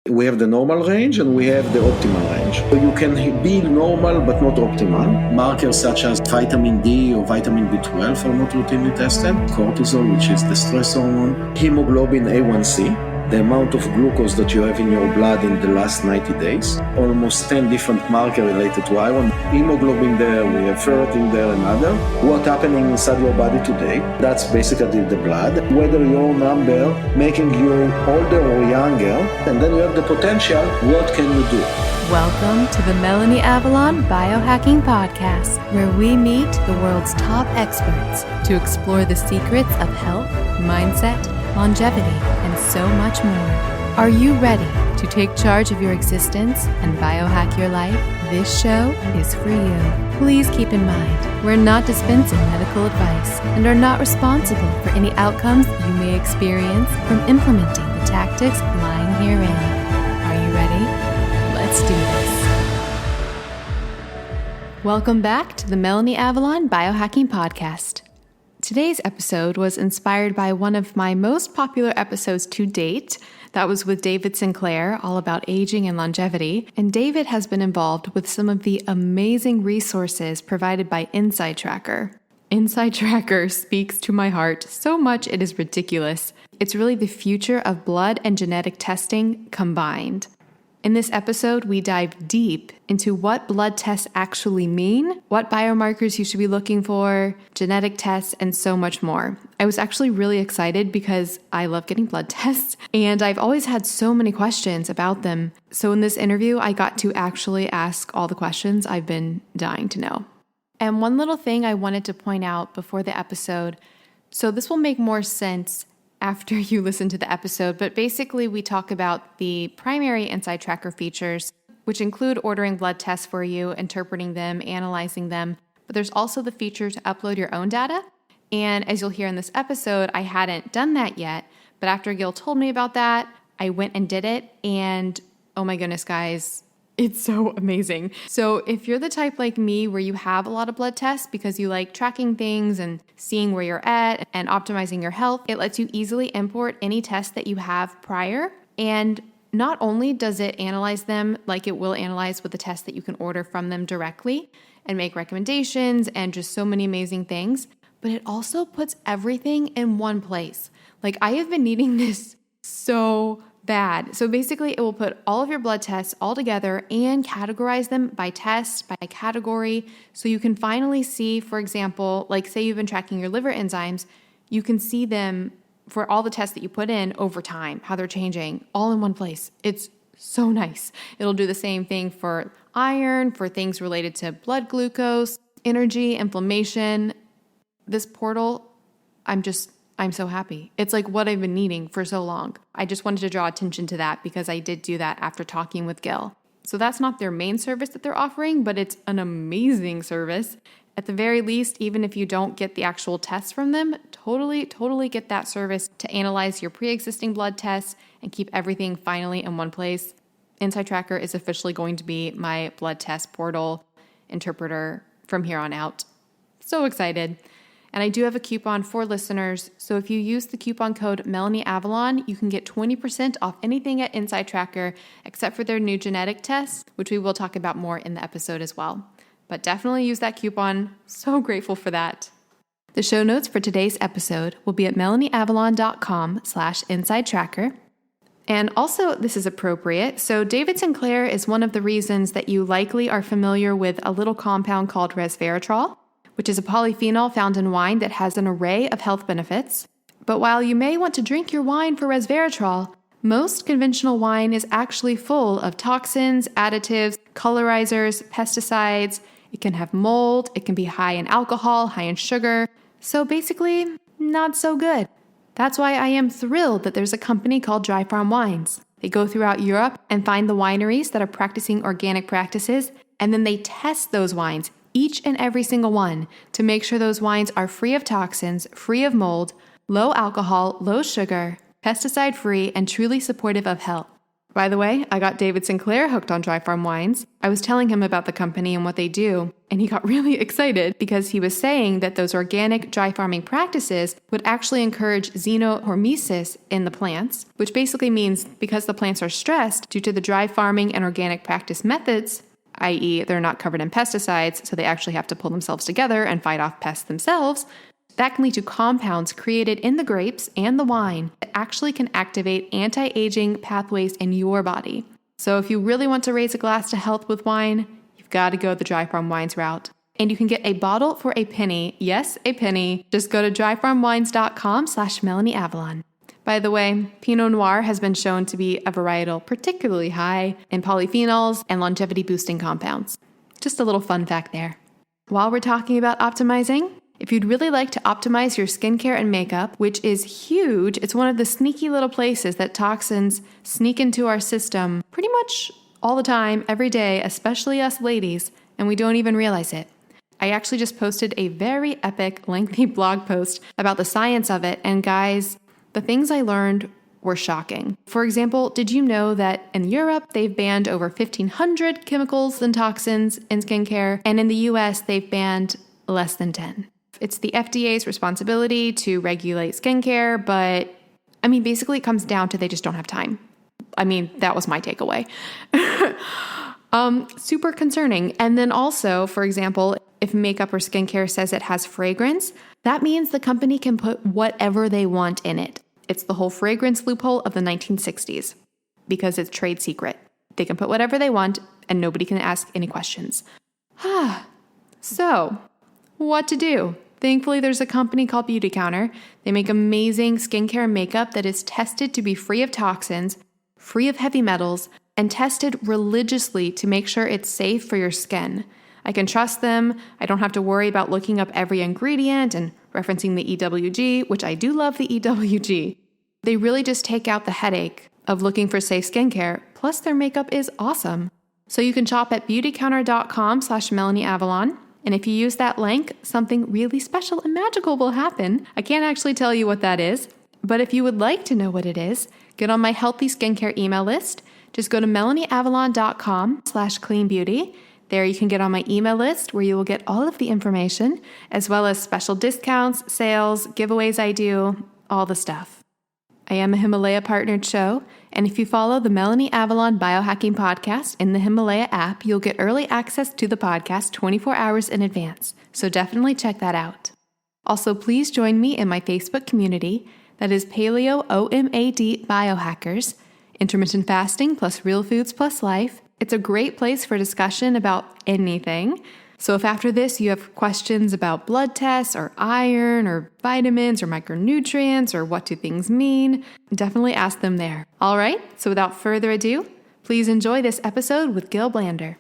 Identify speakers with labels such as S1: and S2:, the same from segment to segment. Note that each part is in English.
S1: We have the normal range and we have the optimal range. So you can be normal but not optimal. Markers such as vitamin D or vitamin B12 are not routinely tested. Cortisol, which is the stress hormone. Hemoglobin A1C, the amount of glucose that you have in your blood in the last 90 days. Almost 10 different markers related to iron. Hemoglobin there, we have ferritin there and other. What's happening inside your body today, that's basically the blood. Whether your number making you older or younger, and then you have the potential, what can you do?
S2: Welcome to the Melanie Avalon Biohacking Podcast, where we meet the world's top experts to explore the secrets of health, mindset, longevity, and so much more. Are you ready to take charge of your existence and biohack your life? This show is for you. Please keep in mind, we're not dispensing medical advice and are not responsible for any outcomes you may experience from implementing the tactics lying herein. Are you ready? Let's do this. Welcome back to the Melanie Avalon Biohacking Podcast. Today's episode was inspired by one of my most popular episodes to date. That was with David Sinclair, all about aging and longevity. And David has been involved with some of the amazing resources provided by InsideTracker. InsideTracker speaks to my heart so much it is ridiculous. It's really the future of blood and genetic testing combined. In this episode, we dive deep into what blood tests actually mean, what biomarkers you should be looking for, genetic tests, and so much more. I was actually really excited because I love getting blood tests, and I've always had so many questions about them. So in this interview, I got to actually ask all the questions I've been dying to know. And one little thing I wanted to point out before the episode, so this will make more sense after you listen to the episode, but basically we talk about the primary InsideTracker features, which include ordering blood tests for you, interpreting them, analyzing them, but there's also the feature to upload your own data. And as you'll hear in this episode, I hadn't done that yet, but after Gil told me about that, I went and did it, and oh my goodness, guys, it's so amazing. So if you're the type like me where you have a lot of blood tests because you like tracking things and seeing where you're at and optimizing your health, it lets you easily import any tests that you have prior. And not only does it analyze them like it will analyze with the test that you can order from them directly and make recommendations and just so many amazing things, but it also puts everything in one place. Like, I have been needing this so bad. So basically it will put all of your blood tests all together and categorize them by test, by category. So you can finally see, for example, like say you've been tracking your liver enzymes, you can see them for all the tests that you put in over time, how they're changing all in one place. It's so nice. It'll do the same thing for iron, for things related to blood glucose, energy, inflammation. This portal, I'm so happy. It's like what I've been needing for so long. I just wanted to draw attention to that because I did do that after talking with Gil. So that's not their main service that they're offering, but it's an amazing service. At the very least, even if you don't get the actual tests from them, totally get that service to analyze your pre-existing blood tests and keep everything finally in one place. InsideTracker is officially going to be my blood test portal interpreter from here on out. So excited. And I do have a coupon for listeners, so if you use the coupon code MelanieAvalon, you can get 20% off anything at InsideTracker except for their new genetic tests, which we will talk about more in the episode as well. But definitely use that coupon. So grateful for that. The show notes for today's episode will be at melanieavalon.com/InsideTracker. And also, this is appropriate. So David Sinclair is one of the reasons that you likely are familiar with a little compound called resveratrol, which is a polyphenol found in wine that has an array of health benefits. But while you may want to drink your wine for resveratrol, most conventional wine is actually full of toxins, additives, colorizers, pesticides. It can have mold, it can be high in alcohol, high in sugar. So basically, not so good. That's why I am thrilled that there's a company called Dry Farm Wines. They go throughout Europe and find the wineries that are practicing organic practices, and then they test those wines, each and every single one, to make sure those wines are free of toxins, free of mold, low alcohol, low sugar, pesticide-free, and truly supportive of health. By the way, I got David Sinclair hooked on dry farm wines. I was telling him about the company and what they do, and he got really excited because he was saying that those organic dry farming practices would actually encourage xenohormesis in the plants, which basically means because the plants are stressed due to the dry farming and organic practice methods, i.e. they're not covered in pesticides, so they actually have to pull themselves together and fight off pests themselves, that can lead to compounds created in the grapes and the wine that actually can activate anti-aging pathways in your body. So if you really want to raise a glass to health with wine, you've got to go the dry farm wines route. And you can get a bottle for a penny. Yes, a penny. Just go to dryfarmwines.com/MelanieAvalon. By the way, Pinot Noir has been shown to be a varietal particularly high in polyphenols and longevity-boosting compounds. Just a little fun fact there. While we're talking about optimizing, if you'd really like to optimize your skincare and makeup, which is huge, it's one of the sneaky little places that toxins sneak into our system pretty much all the time, every day, especially us ladies, and we don't even realize it. I actually just posted a very epic, lengthy blog post about the science of it, and guys, the things I learned were shocking. For example, did you know that in Europe, they've banned over 1,500 chemicals and toxins in skincare, and in the US, they've banned less than 10. It's the FDA's responsibility to regulate skincare, but basically it comes down to they just don't have time. That was my takeaway. Super concerning. And then also, for example, if makeup or skincare says it has fragrance, that means the company can put whatever they want in it. It's the whole fragrance loophole of the 1960s because it's trade secret. They can put whatever they want and nobody can ask any questions. So, what to do? Thankfully, there's a company called Beauty Counter. They make amazing skincare and makeup that is tested to be free of toxins, free of heavy metals, and tested religiously to make sure it's safe for your skin. I can trust them. I don't have to worry about looking up every ingredient and referencing the EWG, which I do love the EWG. They really just take out the headache of looking for safe skincare, plus their makeup is awesome. So you can shop at beautycounter.com/MelanieAvalon. And if you use that link, something really special and magical will happen. I can't actually tell you what that is, but if you would like to know what it is, get on my healthy skincare email list. Just go to MelanieAvalon.com/cleanbeauty. There you can get on my email list where you will get all of the information, as well as special discounts, sales, giveaways I do, all the stuff. I am a Himalaya partnered show, and if you follow the Melanie Avalon Biohacking Podcast in the Himalaya app, you'll get early access to the podcast 24 hours in advance, so definitely check that out. Also, please join me in my Facebook community, that is Paleo OMAD Biohackers, Intermittent Fasting plus Real Foods plus Life. It's a great place for discussion about anything. So if after this you have questions about blood tests or iron or vitamins or micronutrients or what do things mean, definitely ask them there. All right, so without further ado, please enjoy this episode with Gil Blander.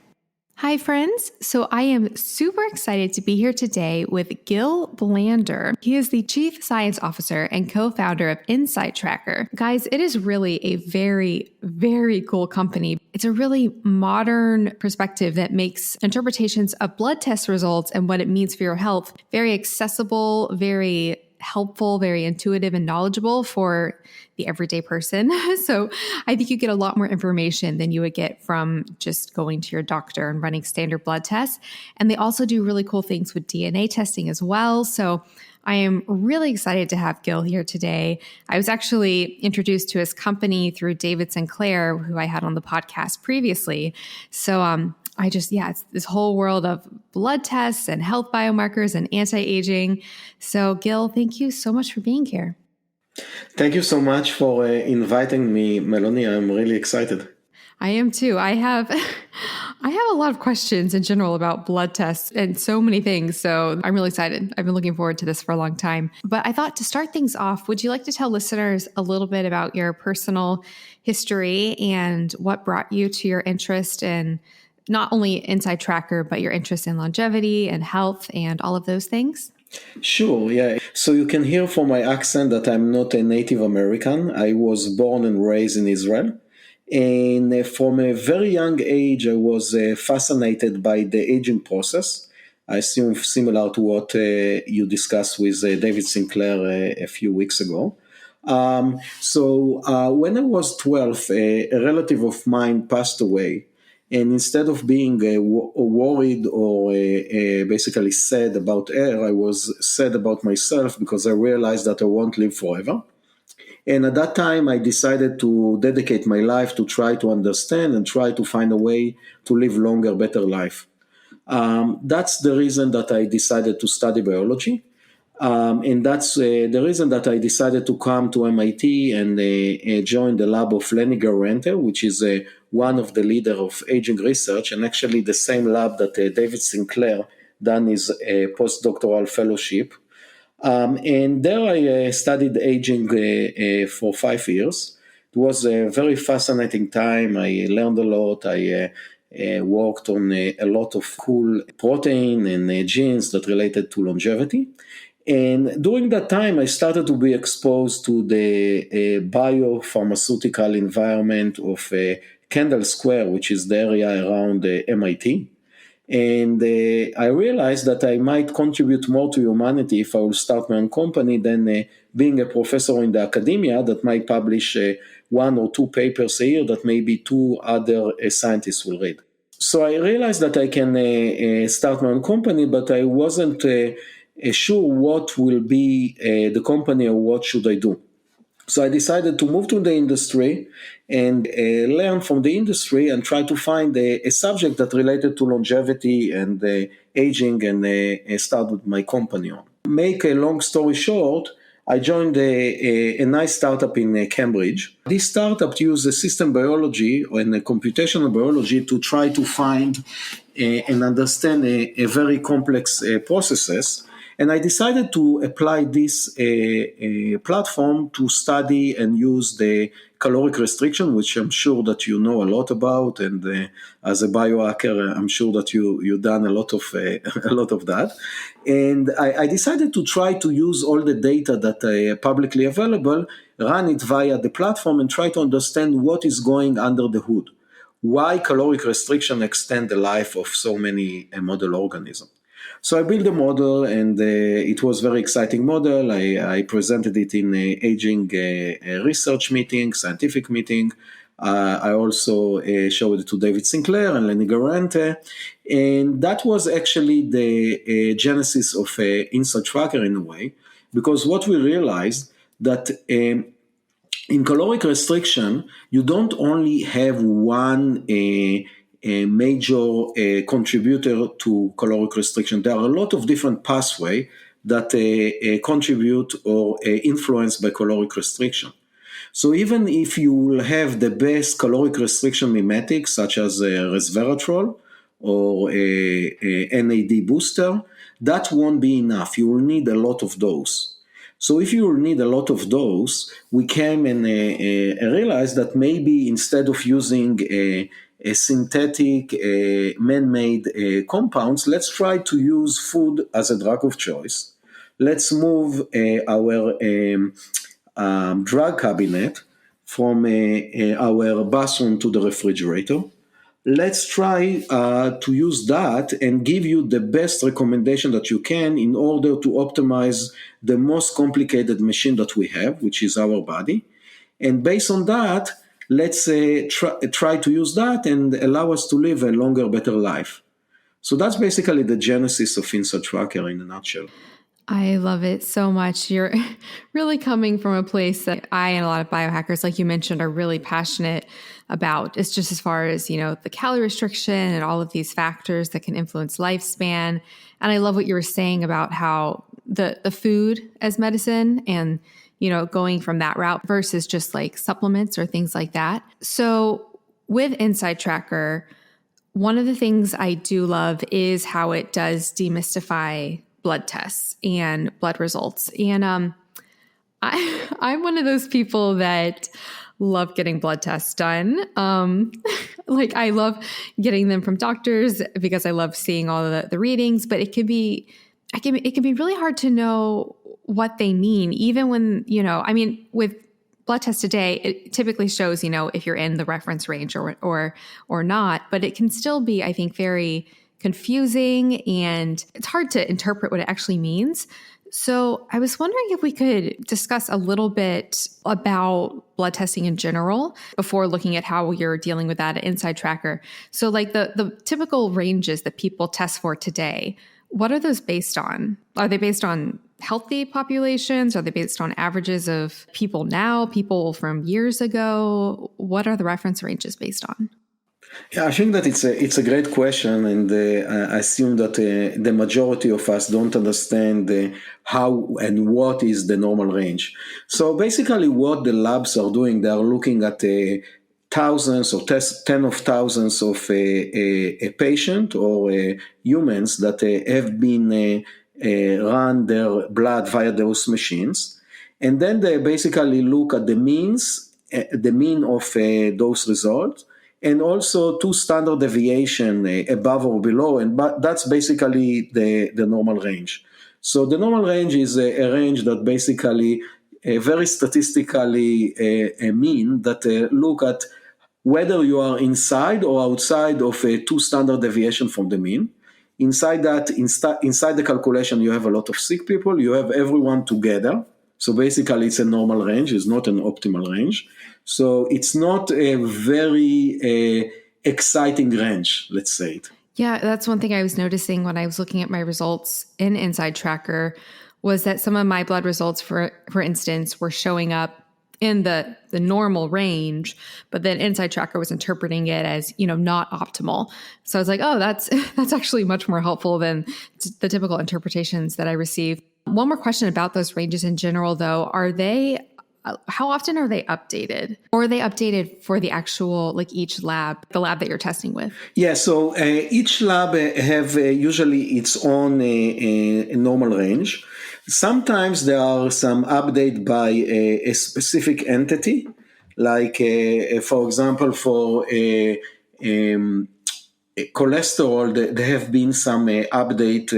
S2: Hi, friends. So I am super excited to be here today with Gil Blander. He is the Chief Science Officer and co-founder of InsideTracker. Guys, it is really a very, very cool company. It's a really modern perspective that makes interpretations of blood test results and what it means for your health very accessible, very helpful, very intuitive and knowledgeable for the everyday person. So I think you get a lot more information than you would get from just going to your doctor and running standard blood tests. And they also do really cool things with DNA testing as well. So I am really excited to have Gil here today. I was actually introduced to his company through David Sinclair, who I had on the podcast previously. So it's this whole world of blood tests and health biomarkers and anti-aging. So Gil, thank you so much for being here.
S1: Thank you so much for inviting me, Melanie. I'm really excited.
S2: I am too. I have a lot of questions in general about blood tests and so many things. So I'm really excited. I've been looking forward to this for a long time. But I thought to start things off, would you like to tell listeners a little bit about your personal history and what brought you to your interest in not only InsideTracker, but your interest in longevity and health and all of those things?
S1: Sure, yeah. So you can hear from my accent that I'm not a Native American. I was born and raised in Israel. And from a very young age, I was fascinated by the aging process. I assume similar to what you discussed with David Sinclair a few weeks ago. When I was 12, a relative of mine passed away. And instead of being worried or basically sad about her, I was sad about myself because I realized that I won't live forever. And at that time, I decided to dedicate my life to try to understand and try to find a way to live longer, better life. That's the reason that I decided to study biology. And that's the reason that I decided to come to MIT and join the lab of Lenny Guarente, which is one of the leader of aging research, and actually the same lab that David Sinclair done his postdoctoral fellowship. And there I studied aging for 5 years. It was a very fascinating time. I learned a lot. I worked on a lot of cool protein and genes that related to longevity. And during that time, I started to be exposed to the biopharmaceutical environment of Kendall Square, which is the area around MIT. And I realized that I might contribute more to humanity if I will start my own company than being a professor in the academia that might publish 1 or 2 papers a year that maybe 2 other scientists will read. So I realized that I can start my own company, but I wasn't sure what will be the company or what should I do. So I decided to move to the industry and learn from the industry and try to find a subject that related to longevity and aging and start with my company on. Make a long story short, I joined a nice startup in Cambridge. This startup uses system biology and computational biology to try to find and understand a very complex processes. And I decided to apply this platform to study and use the caloric restriction, which I'm sure that you know a lot about. And as a biohacker, I'm sure that you've done a lot of that. And I decided to try to use all the data that are publicly available, run it via the platform, and try to understand what is going under the hood. Why caloric restriction extend the life of so many model organisms. So I built a model, and it was a very exciting model. I presented it in aging research meeting, scientific meeting. I also showed it to David Sinclair and Lenny Guarente. And that was actually the genesis of InsideTracker in a way, because what we realized that in caloric restriction, you don't only have one a major contributor to caloric restriction. There are a lot of different pathways that contribute or influenced by caloric restriction. So even if you will have the best caloric restriction mimetics, such as resveratrol or a NAD booster, that won't be enough. You will need a lot of those. So if you will need a lot of those, we came and realized that maybe instead of using a synthetic man-made compounds, let's try to use food as a drug of choice. Let's move our drug cabinet from our bathroom to the refrigerator. Let's try to use that and give you the best recommendation that you can in order to optimize the most complicated machine that we have, which is our body. And based on that, let's try to use that and allow us to live a longer, better life. So that's basically the genesis of InsideTracker in a nutshell.
S2: I love it so much. You're really coming from a place that I and a lot of biohackers, like you mentioned, are really passionate about. It's just as far as, the calorie restriction and all of these factors that can influence lifespan. And I love what you were saying about how the food as medicine and, going from that route versus just like supplements or things like that. So with InsideTracker, one of the things I do love is how it does demystify blood tests and blood results. And I'm one of those people that love getting blood tests done. I love getting them from doctors because I love seeing all the readings, but it can be really hard to know what they mean, even when, with blood tests today, it typically shows, if you're in the reference range or not, but it can still be, I think, very confusing, and it's hard to interpret what it actually means.
S3: So I was wondering if we could discuss a little bit about blood testing in general before looking at how you're dealing with that at InsideTracker. So like the typical ranges that people test for today, what are those based on? Are they based on healthy populations? Are they based on averages of people now, people from years ago? What are the reference ranges based on?
S1: Yeah, I think that it's a great question, and I assume that the majority of us don't understand how and what is the normal range. So basically, what the labs are doing, they are looking at thousands or tens of thousands of a patient or humans that have been run their blood via those machines, and then they basically look at the mean of those results, and also two standard deviation above or below, but that's basically the normal range. So the normal range is a range that basically very statistically mean that look at whether you are inside or outside of a two standard deviation from the mean. Inside the calculation, you have a lot of sick people, you have everyone together. So basically it's a normal range, it's not an optimal range. So it's not a very exciting range, let's say it.
S3: Yeah, that's one thing I was noticing when I was looking at my results in InsideTracker was that some of my blood results, for instance, were showing up in the normal range, but then InsideTracker was interpreting it as, not optimal. So I was like, oh, that's actually much more helpful than the typical interpretations that I receive. One more question about those ranges in general, though. How often are they updated? Or are they updated for the actual, like each lab, the lab that you're testing with?
S1: Yeah, so each lab have usually its own normal range. Sometimes there are some update by a specific entity, like for example, for cholesterol, there have been some update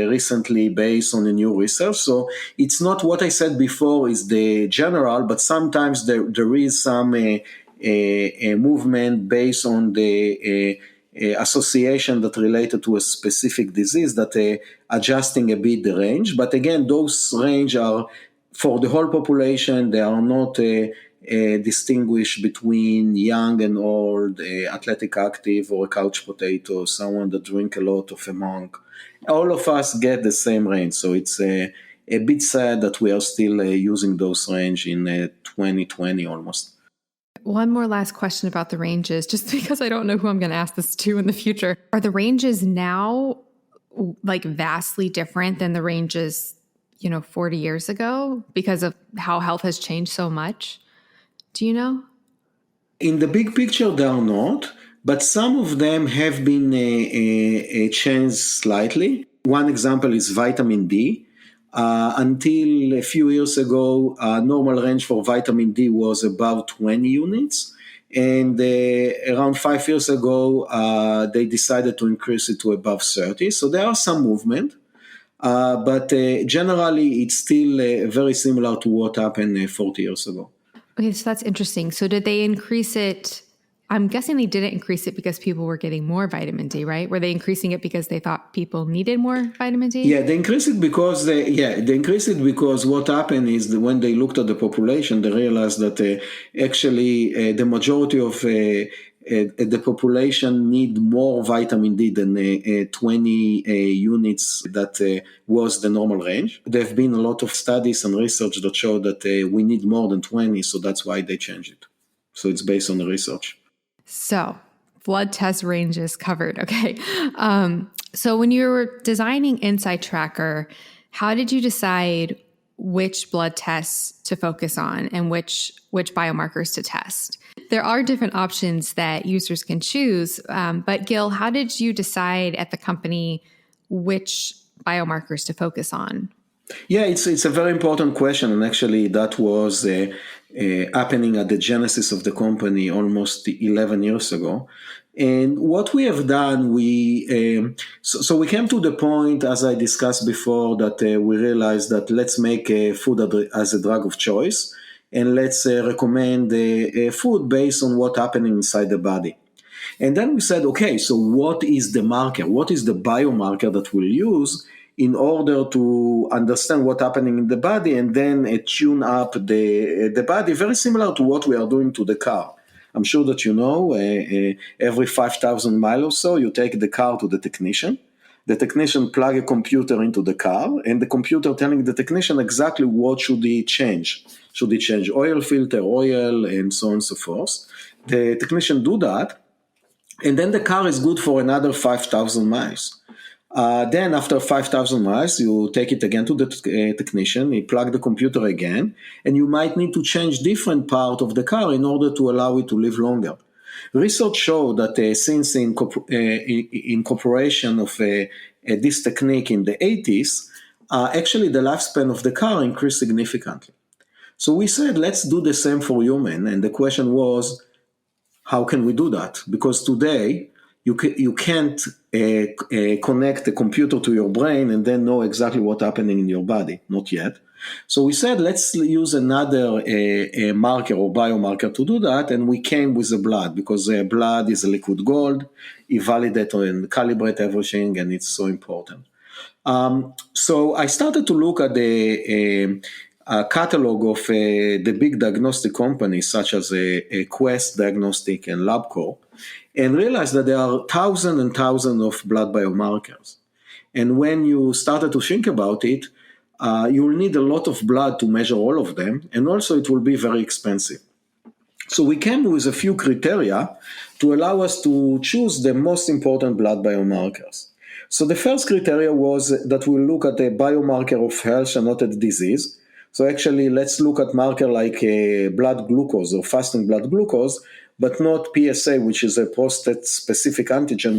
S1: recently based on the new research. So it's not what I said before is the general, but sometimes there is some a movement based on the association that related to a specific disease that adjusting a bit the range. But again, those range are for the whole population. They are not distinguish between young and old, athletic active, or a couch potato, someone that drink a lot of a monk. All of us get the same range, so it's a bit sad that we are still using those range in 2020 almost.
S3: One more last question about the ranges, just because I don't know who I'm going to ask this to in the future. Are the ranges now like vastly different than the ranges, 40 years ago because of how health has changed so much? Do you know?
S1: In the big picture, they are not, but some of them have been changed slightly. One example is vitamin D. Until a few years ago, normal range for vitamin D was about 20 units. And around 5 years ago, they decided to increase it to above 30. So there are some movement. But generally, it's still very similar to what happened 40 years ago.
S3: Okay, so that's interesting. So did they increase it? I'm guessing they didn't increase it because people were getting more vitamin D, right? Were they increasing it because they thought people needed more vitamin D?
S1: Yeah, they increased it because what happened is that when they looked at the population, they realized that actually the majority of the population need more vitamin D than 20 units that was the normal range. There have been a lot of studies and research that show that we need more than 20, so that's why they changed it. So it's based on the research.
S3: So blood test ranges covered. Okay. So when you were designing InsideTracker, how did you decide which blood tests to focus on and which biomarkers to test? There are different options that users can choose, but Gil, how did you decide at the company which biomarkers to focus on?
S1: Yeah, it's a very important question, and actually that was happening at the genesis of the company almost 11 years ago. And what we have done, so we came to the point, as I discussed before, that we realized that let's make food as a drug of choice, and let's recommend food based on what's happening inside the body. And then we said, okay, so what is the marker? What is the biomarker that we'll use in order to understand what's happening in the body and then tune up the body, very similar to what we are doing to the car. I'm sure that you know, every 5,000 miles or so, you take the car to the technician. The technician plug a computer into the car, and the computer telling the technician exactly what should he change. Should he change oil filter, oil, and so on and so forth. The technician do that, and then the car is good for another 5,000 miles. Then after 5,000 miles, you take it again to the technician, you plug the computer again, and you might need to change different part of the car in order to allow it to live longer. Research showed that since incorporation of this technique in the 80s, actually the lifespan of the car increased significantly. So we said, let's do the same for human. And the question was, how can we do that? Because today, you can't connect the computer to your brain and then know exactly what's happening in your body, not yet. So we said, let's use another marker or biomarker to do that, and we came with the blood, because blood is a liquid gold, it validates and calibrates everything, and it's so important. So I started to look at the catalog of the big diagnostic companies, such as Quest Diagnostic and Labcorp, and realized that there are thousands and thousands of blood biomarkers. And when you started to think about it, you will need a lot of blood to measure all of them, and also it will be very expensive. So we came with a few criteria to allow us to choose the most important blood biomarkers. So the first criteria was that we'll look at a biomarker of health and not a disease. So actually, let's look at marker like blood glucose or fasting blood glucose, but not PSA, which is a prostate-specific antigen,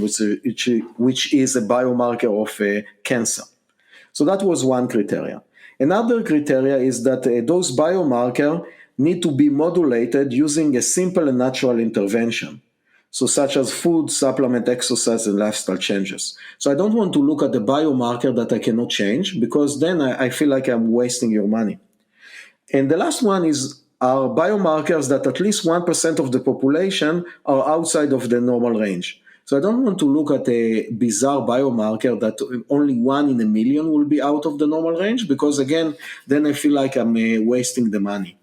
S1: which is a biomarker of cancer. So that was one criteria. Another criteria is that those biomarkers need to be modulated using a simple and natural intervention. So such as food, supplement, exercise, and lifestyle changes. So I don't want to look at the biomarker that I cannot change, because then I feel like I'm wasting your money. And the last one are biomarkers that at least 1% of the population are outside of the normal range. So I don't want to look at a bizarre biomarker that only 1 in a million will be out of the normal range, because again, then I feel like I'm wasting the money.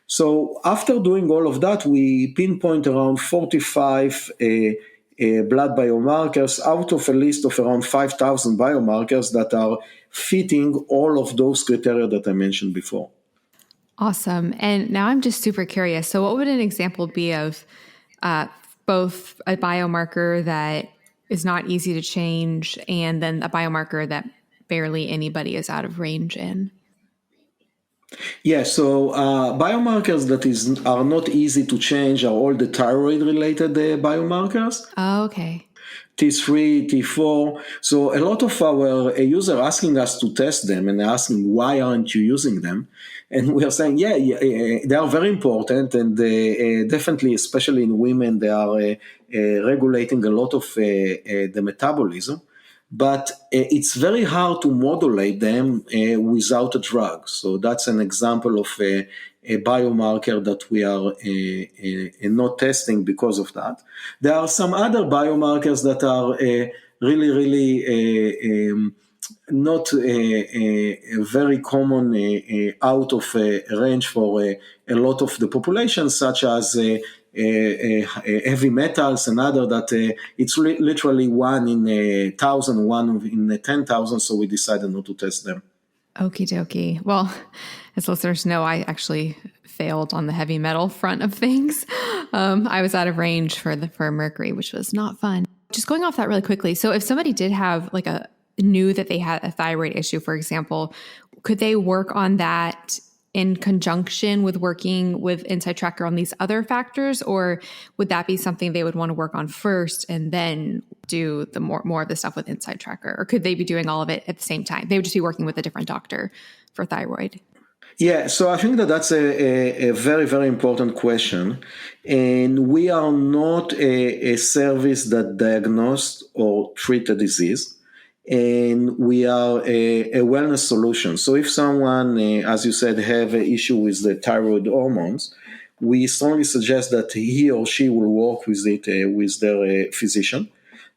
S1: So after doing all of that, we pinpoint around 45 blood biomarkers out of a list of around 5,000 biomarkers that are fitting all of those criteria that I mentioned before.
S3: Awesome. And now I'm just super curious. So what would an example be of both a biomarker that is not easy to change and then a biomarker that barely anybody is out of range in?
S1: Yeah, so biomarkers that are not easy to change are all the thyroid-related biomarkers.
S3: Oh, okay.
S1: T3, T4. So a lot of our users are asking us to test them and asking, why aren't you using them? And we are saying, yeah, they are very important, and definitely, especially in women, they are regulating a lot of the metabolism. But it's very hard to modulate them without a drug. So that's an example of a biomarker that we are not testing because of that. There are some other biomarkers that are really not very common out of range for a lot of the population, such as heavy metals and other that it's literally 1 in 1,000, 1 in 10,000, so we decided not to test them.
S3: Okie dokie. Well, as listeners know, I actually failed on the heavy metal front of things. I was out of range for mercury, which was not fun. Just going off that really quickly. So if somebody did have knew that they had a thyroid issue, for example, could they work on that in conjunction with working with InsideTracker on these other factors, or would that be something they would want to work on first and then do the more of the stuff with InsideTracker? Or could they be doing all of it at the same time? They would just be working with a different doctor for thyroid.
S1: Yeah, so I think that's a very, very important question. And we are not a service that diagnoses or treats a disease. And we are a wellness solution. So if someone, as you said, have an issue with the thyroid hormones, we strongly suggest that he or she will work with it with their physician.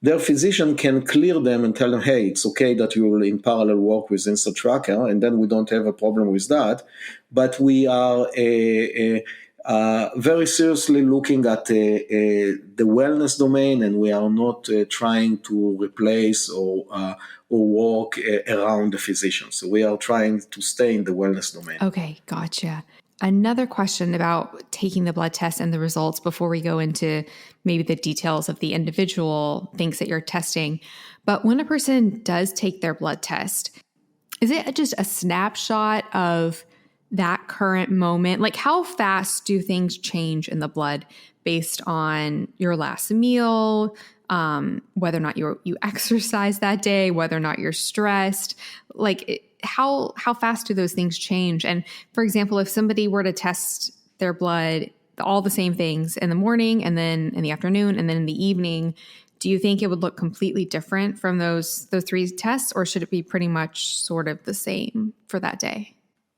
S1: their physician can clear them and tell them, hey, it's okay that you will in parallel work with InsideTracker, and then we don't have a problem with that. But we are very seriously looking at the wellness domain, and we are not trying to replace or work around the physician. So we are trying to stay in the wellness domain.
S3: Okay, gotcha. Another question about taking the blood test and the results before we go into maybe the details of the individual things that you're testing. But when a person does take their blood test, is it just a snapshot of that current moment? Like, how fast do things change in the blood based on your last meal, whether or not you exercise that day, whether or not you're stressed? Like, how fast do those things change? And for example, if somebody were to test their blood, all the same things in the morning and then in the afternoon and then in the evening, do you think it would look completely different from those three tests, or should it be pretty much sort of the same for that day?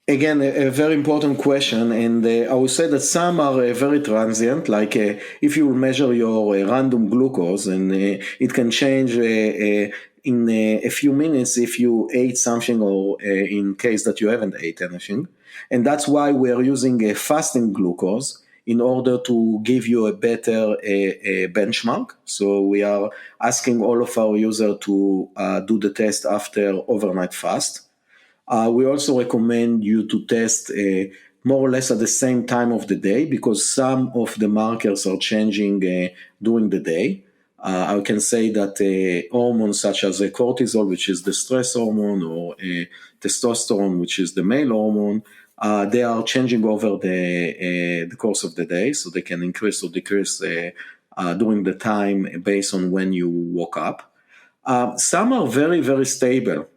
S1: Again, a very important question, and I would say that some are very transient, like if you measure your random glucose, and it can change in a few minutes if you ate something, or in case that you haven't ate anything. And that's why we are using a fasting glucose in order to give you a better benchmark. So we are asking all of our users to do the test after overnight fast. We also recommend you to test more or less at the same time of the day, because some of the markers are changing during the day. I can say that hormones such as cortisol, which is the stress hormone, or testosterone, which is the male hormone, they are changing over the course of the day, so they can increase or decrease during the time based on when you woke up. Some are very, very stable.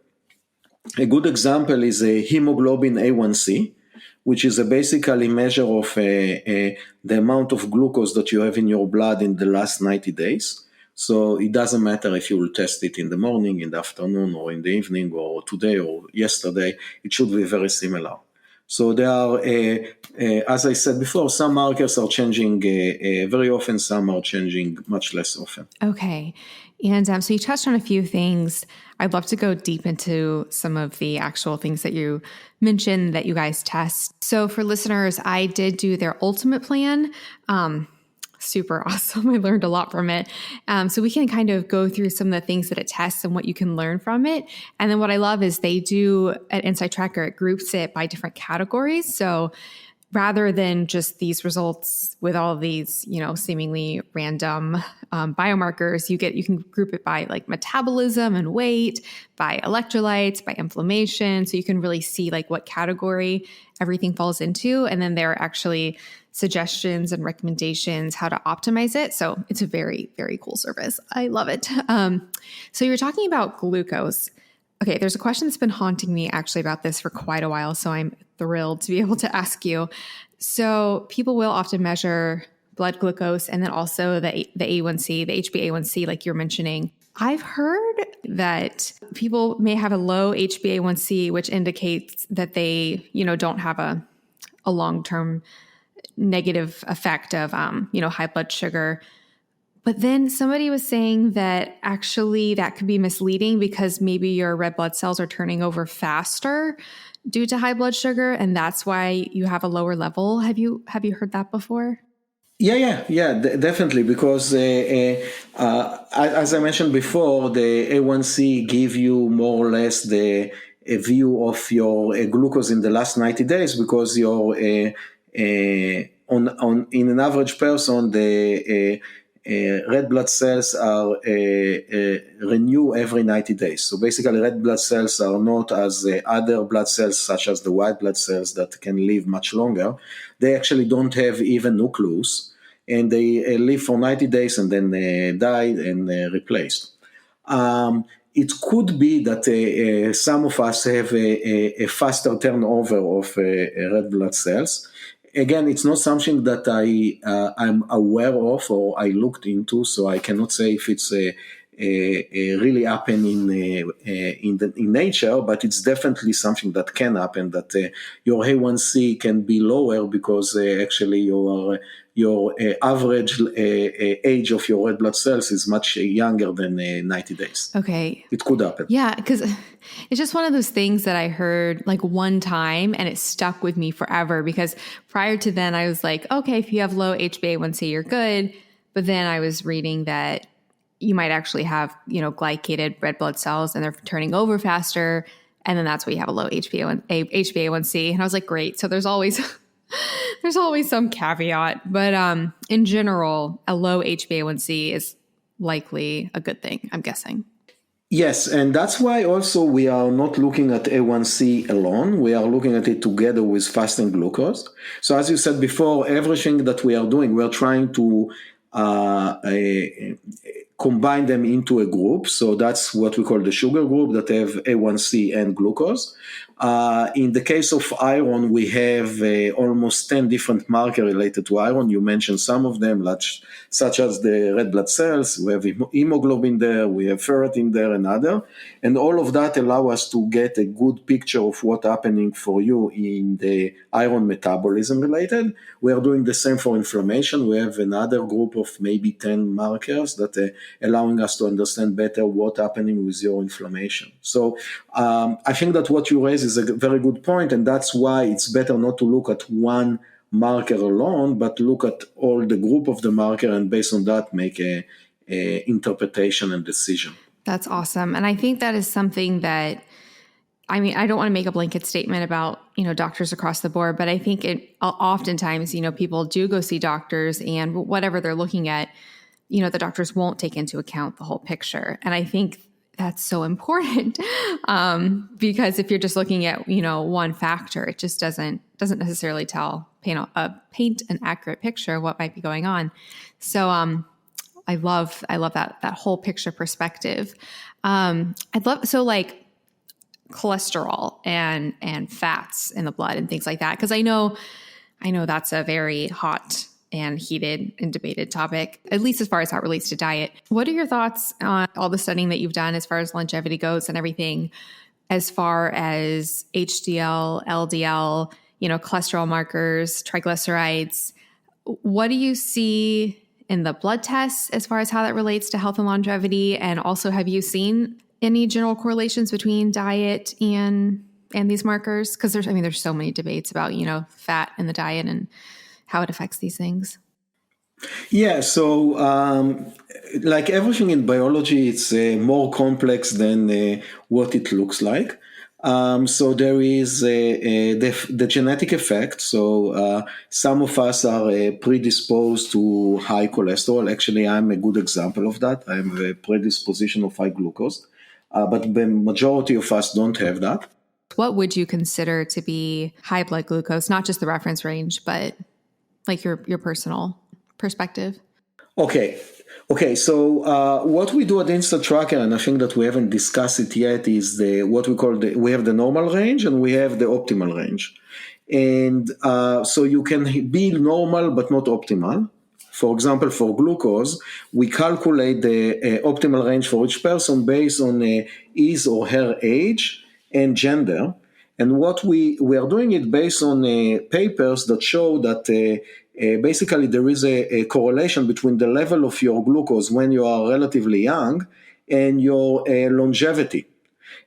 S1: A good example is a hemoglobin A1C, which is a basically measure of the amount of glucose that you have in your blood in the last 90 days. So it doesn't matter if you will test it in the morning, in the afternoon, or in the evening, or today, or yesterday. It should be very similar. So there are, as I said before, some markers are changing very often, some are changing much less often.
S3: Okay. And so you touched on a few things. I'd love to go deep into some of the actual things that you mentioned that you guys test. So for listeners, I did do their ultimate plan. Super awesome. I learned a lot from it. So we can kind of go through some of the things that it tests and what you can learn from it. And then what I love is they do at InsideTracker, it groups it by different categories. So rather than just these results with all of these, seemingly random biomarkers, you can group it by like metabolism and weight, by electrolytes, by inflammation. So you can really see like what category everything falls into. And then there are actually suggestions and recommendations how to optimize it. So it's a very, very cool service. I love it. So you're talking about glucose. Okay, there's a question that's been haunting me actually about this for quite a while, so I'm thrilled to be able to ask you. So people will often measure blood glucose and then also the A1C, the HbA1c, like you're mentioning. I've heard that people may have a low HbA1c, which indicates that they, don't have a long-term negative effect of, high blood sugar. But then somebody was saying that actually that could be misleading because maybe your red blood cells are turning over faster due to high blood sugar, and that's why you have a lower level. Have you heard that before?
S1: Yeah, definitely. Because as I mentioned before, the A1C give you more or less a view of your glucose in the last 90 days, because your in an average person, the red blood cells are renew every 90 days. So basically, red blood cells are not as other blood cells, such as the white blood cells that can live much longer. They actually don't have even nucleus, and they live for 90 days and then die and replaced. It could be that some of us have a faster turnover of red blood cells. Again, it's not something that I'm aware of or I looked into, so I cannot say if it's really happen in nature, but it's definitely something that can happen, that your A1C can be lower because actually you your average age of your red blood cells is much younger than 90 days.
S3: Okay.
S1: It could happen.
S3: Yeah, because it's just one of those things that I heard like one time and it stuck with me forever, because prior to then I was like, okay, if you have low HbA1c, you're good. But then I was reading that you might actually have, glycated red blood cells and they're turning over faster. And then that's why you have a low HbA1c. And I was like, great. So there's always some caveat. But in general, a low HbA1c is likely a good thing, I'm guessing.
S1: Yes, and that's why also we are not looking at A1C alone. We are looking at it together with fasting glucose. So as you said before, everything that we are doing, we're trying to combine them into a group. So that's what we call the sugar group that have A1C and glucose. In the case of iron, we have almost 10 different markers related to iron. You mentioned some of them, such as the red blood cells. We have hemoglobin there, we have ferritin there and other. And all of that allow us to get a good picture of what's happening for you in the iron metabolism related. We are doing the same for inflammation. We have another group of maybe 10 markers that allowing us to understand better what's happening with your inflammation. So I think that what you raise is a very good point, and that's why it's better not to look at one marker alone, but look at all the group of the marker, and based on that, make a interpretation and decision.
S3: That's awesome. And I think that is something that, I don't want to make a blanket statement about, doctors across the board, but I think oftentimes, people do go see doctors and whatever they're looking at, the doctors won't take into account the whole picture. And I think that's so important because if you're just looking at, one factor, it just doesn't necessarily paint an accurate picture of what might be going on. So I love that whole picture perspective. Like cholesterol and fats in the blood and things like that, because I know that's a very hot and heated and debated topic, at least as far as how it relates to diet. What are your thoughts on all the studying that you've done as far as longevity goes and everything, as far as HDL, LDL, cholesterol markers, triglycerides? What do you see in the blood tests as far as how that relates to health and longevity? And also, have you seen any general correlations between diet and these markers? Because there's so many debates about, fat in the diet and how it affects these things.
S1: Yeah, so like everything in biology, it's more complex than what it looks like. So there is the genetic effect. So some of us are predisposed to high cholesterol. Actually, I'm a good example of that. I have a predisposition of high glucose, but the majority of us don't have that.
S3: What would you consider to be high blood glucose? Not just the reference range, but like your personal perspective? Okay.
S1: So what we do at InsideTracker, and I think that we haven't discussed it yet, is what we call we have the normal range and we have the optimal range. And so you can be normal but not optimal. For example, for glucose, we calculate the optimal range for each person based on his or her age and gender. And what we are doing it based on papers that show that basically there is a correlation between the level of your glucose when you are relatively young and your longevity.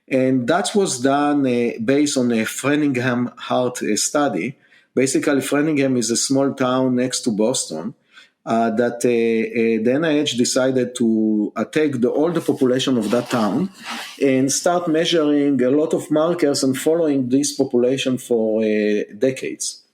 S1: And that was done based on a Framingham heart study. Basically, Framingham is a small town next to Boston that the NIH decided to take all the population of that town and start measuring a lot of markers and following this population for decades.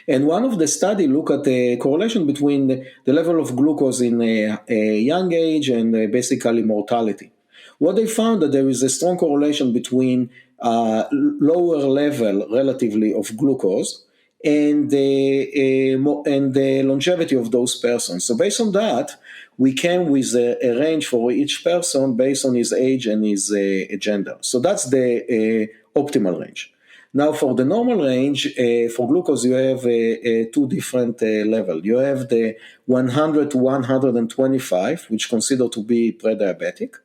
S1: And one of the study looked at the correlation between the level of glucose in a young age and basically mortality. What they found that there is a strong correlation between lower level relatively of glucose and the longevity of those persons. So based on that, we came with a range for each person based on his age and his gender. So that's the optimal range. Now for the normal range, for glucose, you have two different levels. You have the 100 to 125, which considered to be pre-diabetic.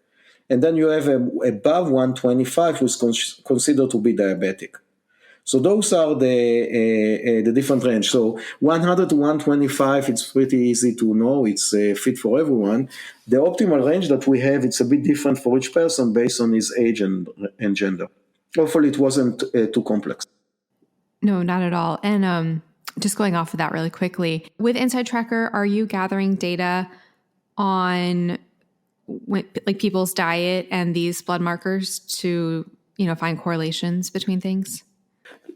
S1: And then you have above 125, which is considered to be diabetic. So those are the different range. So 100 to 125, it's pretty easy to know. It's fit for everyone. The optimal range that we have, it's a bit different for each person based on his age and gender. Hopefully it wasn't too complex.
S3: No, not at all. And just going off of that really quickly, with InsideTracker, are you gathering data on like people's diet and these blood markers to, find correlations between things?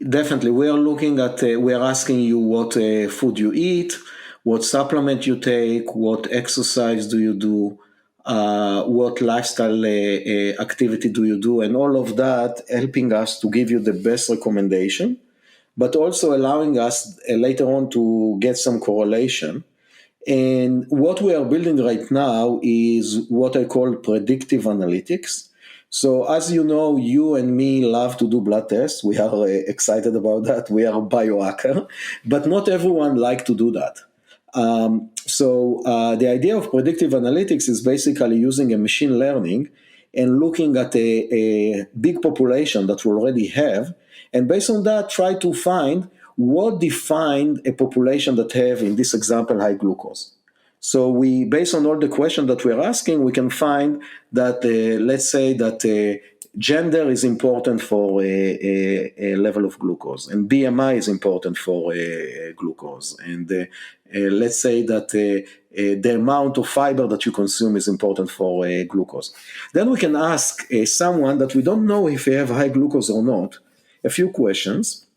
S1: Definitely. We are looking at, we are asking you what food you eat, what supplement you take, what exercise do you do, what lifestyle activity do you do, and all of that helping us to give you the best recommendation, but also allowing us later on to get some correlation. And what we are building right now is what I call predictive analytics. So as you know, you and me love to do blood tests. We are excited about that. We are a biohacker, but not everyone like to do that. So the idea of predictive analytics is basically using a machine learning and looking at a big population that we already have, and based on that, try to find what defined a population that have, in this example, high glucose. So we, based on all the questions that we're asking, we can find that, let's say that gender is important for a level of glucose, and BMI is important for glucose, and let's say that the amount of fiber that you consume is important for glucose. Then we can ask someone that we don't know if they have high glucose or not, a few questions,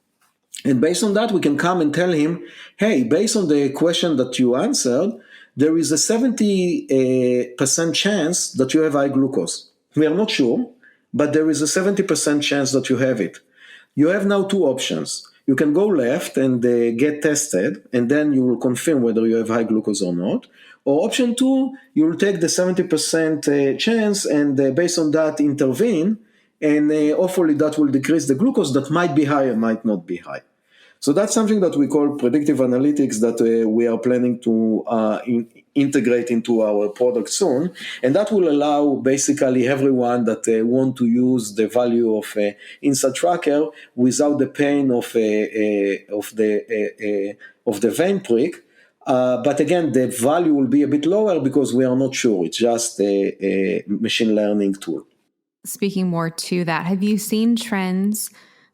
S1: and based on that we can come and tell him, hey, based on the question that you answered, there is a 70% chance that you have high glucose. We are not sure, but there is a 70% chance that you have it. You have now two options. You can go left and get tested, and then you will confirm whether you have high glucose or not. Or option two, you will take the 70% chance and based on that intervene, and hopefully that will decrease the glucose that might be high or might not be high. So that's something that we call predictive analytics that we are planning to integrate into our product soon. And that will allow basically everyone that want to use the value of InsideTracker without the pain of the vein prick. But again, the value will be a bit lower because we are not sure. It's just a machine learning tool.
S3: Speaking more to that, have you seen trends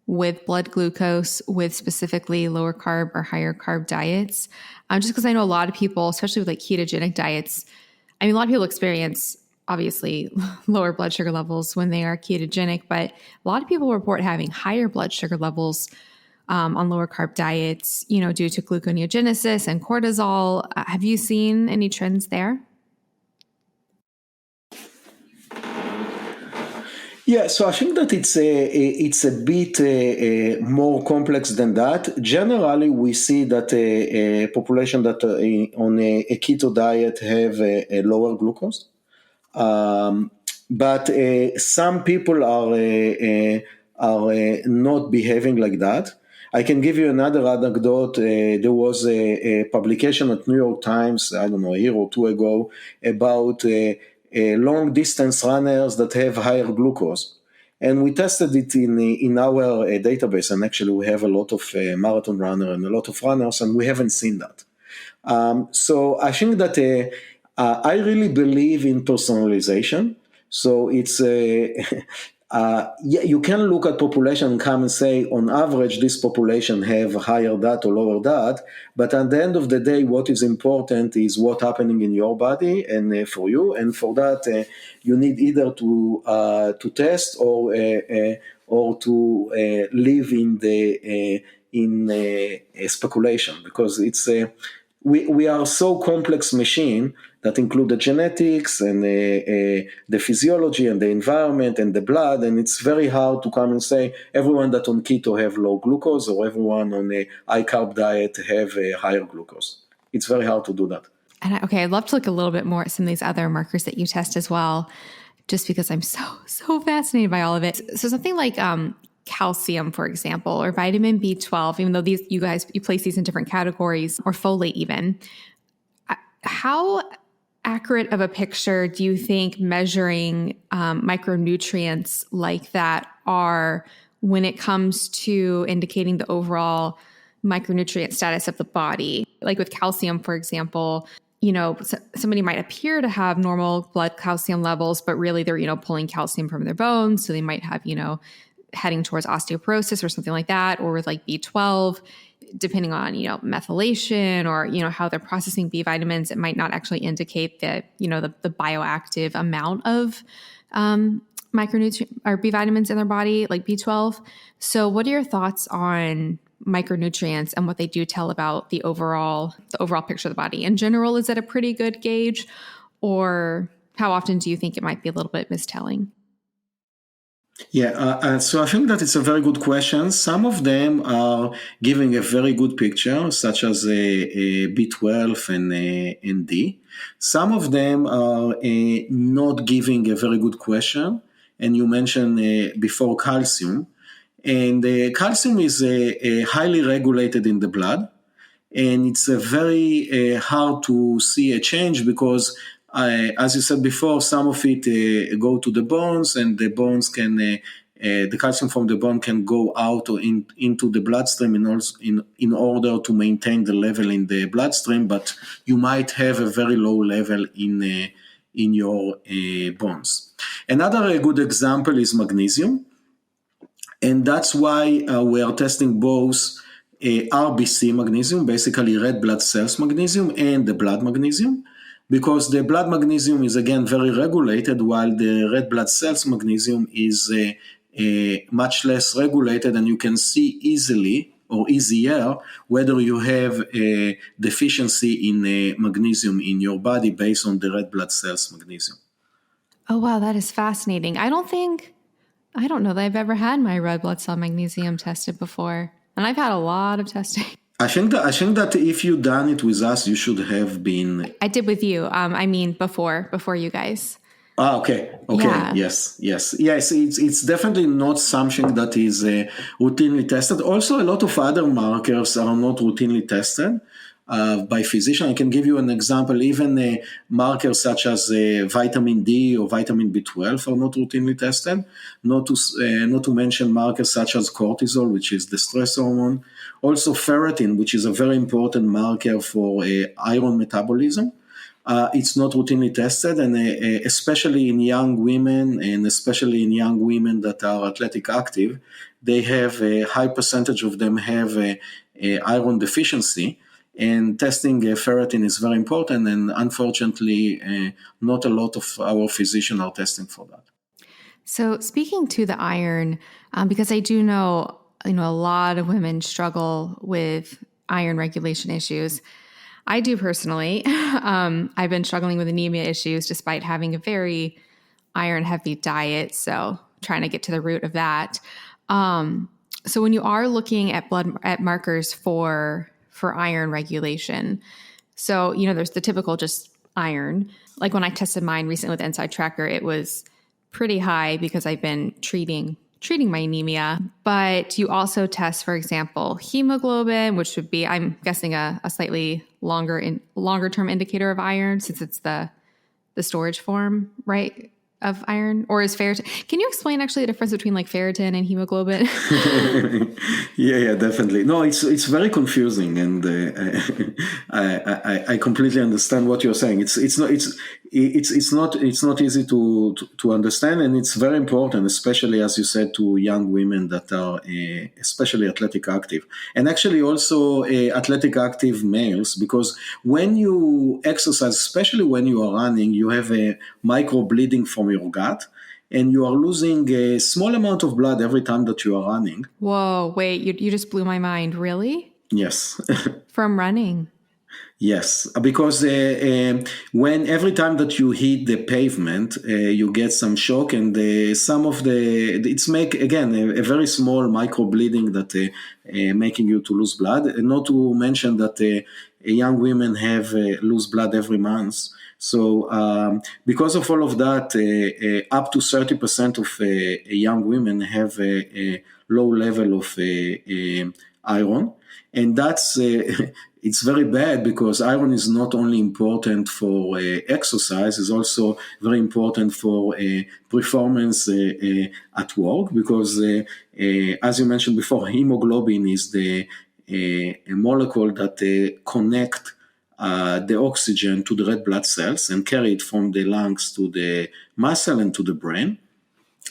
S3: with blood glucose with specifically lower carb or higher carb diets? Just because I know a lot of people, especially with like ketogenic diets, a lot of people experience obviously lower blood sugar levels when they are ketogenic, but a lot of people report having higher blood sugar levels on lower carb diets, due to gluconeogenesis and cortisol. Have you seen any trends there?
S1: Yeah, so I think that it's a bit more complex than that. Generally, we see that a population that on a keto diet have a lower glucose, but some people are not behaving like that. I can give you another anecdote. There was a publication at New York Times, I don't know, a year or two ago, about long distance runners that have higher glucose. And we tested it in our database, and actually we have a lot of marathon runners and a lot of runners, and we haven't seen that. So I think that I really believe in personalization. So it's you can look at population and come and say, on average, this population have higher that or lower that. But at the end of the day, what is important is what's happening in your body and for you. And for that, you need either to test or to live in speculation, because it's we are so complex machine that include the genetics and the physiology and the environment and the blood, and it's very hard to come and say everyone that on keto have low glucose or everyone on a high carb diet have a higher glucose. It's very hard to do that.
S3: And I'd love to look a little bit more at some of these other markers that you test as well, just because I'm so fascinated by all of it. So something like calcium, for example, or vitamin B12, even though you place these in different categories, or folate even. How accurate of a picture do you think measuring micronutrients like that are when it comes to indicating the overall micronutrient status of the body. Like with calcium, for example, somebody might appear to have normal blood calcium levels, but really they're, pulling calcium from their bones. So they might have, heading towards osteoporosis or something like that, or with like B12, depending on, methylation or, how they're processing B vitamins, it might not actually indicate that, the bioactive amount of micronutrient or B vitamins in their body, like B12. So what are your thoughts on micronutrients and what they do tell about the overall picture of the body? In general, is it a pretty good gauge, or how often do you think it might be a little bit mistelling?
S1: Yeah, so I think that it's a very good question. Some of them are giving a very good picture, such as a B12 and D. Some of them are not giving a very good question. And you mentioned before calcium. And calcium is highly regulated in the blood. And it's very hard to see a change because, as you said before, some of it go to the bones, and the bones can, the calcium from the bone can go out or into the bloodstream in order to maintain the level in the bloodstream. But you might have a very low level in your bones. Another good example is magnesium. And that's why we are testing both RBC magnesium, basically red blood cells magnesium, and the blood magnesium, because the blood magnesium is, again, very regulated, while the red blood cells magnesium is much less regulated, and you can see easily or easier whether you have a deficiency in magnesium in your body based on the red blood cells magnesium.
S3: Oh, wow, that is fascinating. I don't know that I've ever had my red blood cell magnesium tested before. And I've had a lot of testing.
S1: I think that if you done it with us, you should have been.
S3: I did with you. Before you guys.
S1: Okay. Yeah. Yes. It's definitely not something that is routinely tested. Also, a lot of other markers are not routinely tested by physician. I can give you an example. Even markers such as vitamin D or vitamin B12 are not routinely tested. Not to mention markers such as cortisol, which is the stress hormone. Also ferritin, which is a very important marker for iron metabolism. It's not routinely tested, and especially in young women, and especially in young women that are athletic active, they have a high percentage of them have a iron deficiency. And testing ferritin is very important, and unfortunately, not a lot of our physicians are testing for that.
S3: So speaking to the iron, because I do know, a lot of women struggle with iron regulation issues. I do personally. I've been struggling with anemia issues despite having a very iron-heavy diet, so trying to get to the root of that. So when you are looking at markers for iron regulation. So, there's the typical just iron. Like when I tested mine recently with InsideTracker, it was pretty high because I've been treating my anemia. But you also test, for example, hemoglobin, which would be, I'm guessing, a slightly longer term indicator of iron, since it's the storage form, right, of iron, or is ferritin? Can you explain actually the difference between like ferritin and hemoglobin?
S1: Yeah, definitely. No, it's very confusing, and I completely understand what you're saying. It's not easy to understand, and it's very important, especially as you said, to young women that are especially athletic active, and actually also athletic active males, because when you exercise, especially when you are running, you have a micro bleeding from your gut, and you are losing a small amount of blood every time that you are running.
S3: Whoa, wait, you just blew my mind. Really?
S1: Yes.
S3: From running?
S1: Yes, because when every time that you hit the pavement, you get some shock, and it's make again a very small micro bleeding that making you to lose blood. And not to mention that young women have lose blood every month. So because of all of that, up to 30% of young women have a low level of iron. And that's it's very bad because iron is not only important for exercise, it's also very important for performance at work because, as you mentioned before, hemoglobin is the a molecule that connect the oxygen to the red blood cells and carry it from the lungs to the muscle and to the brain.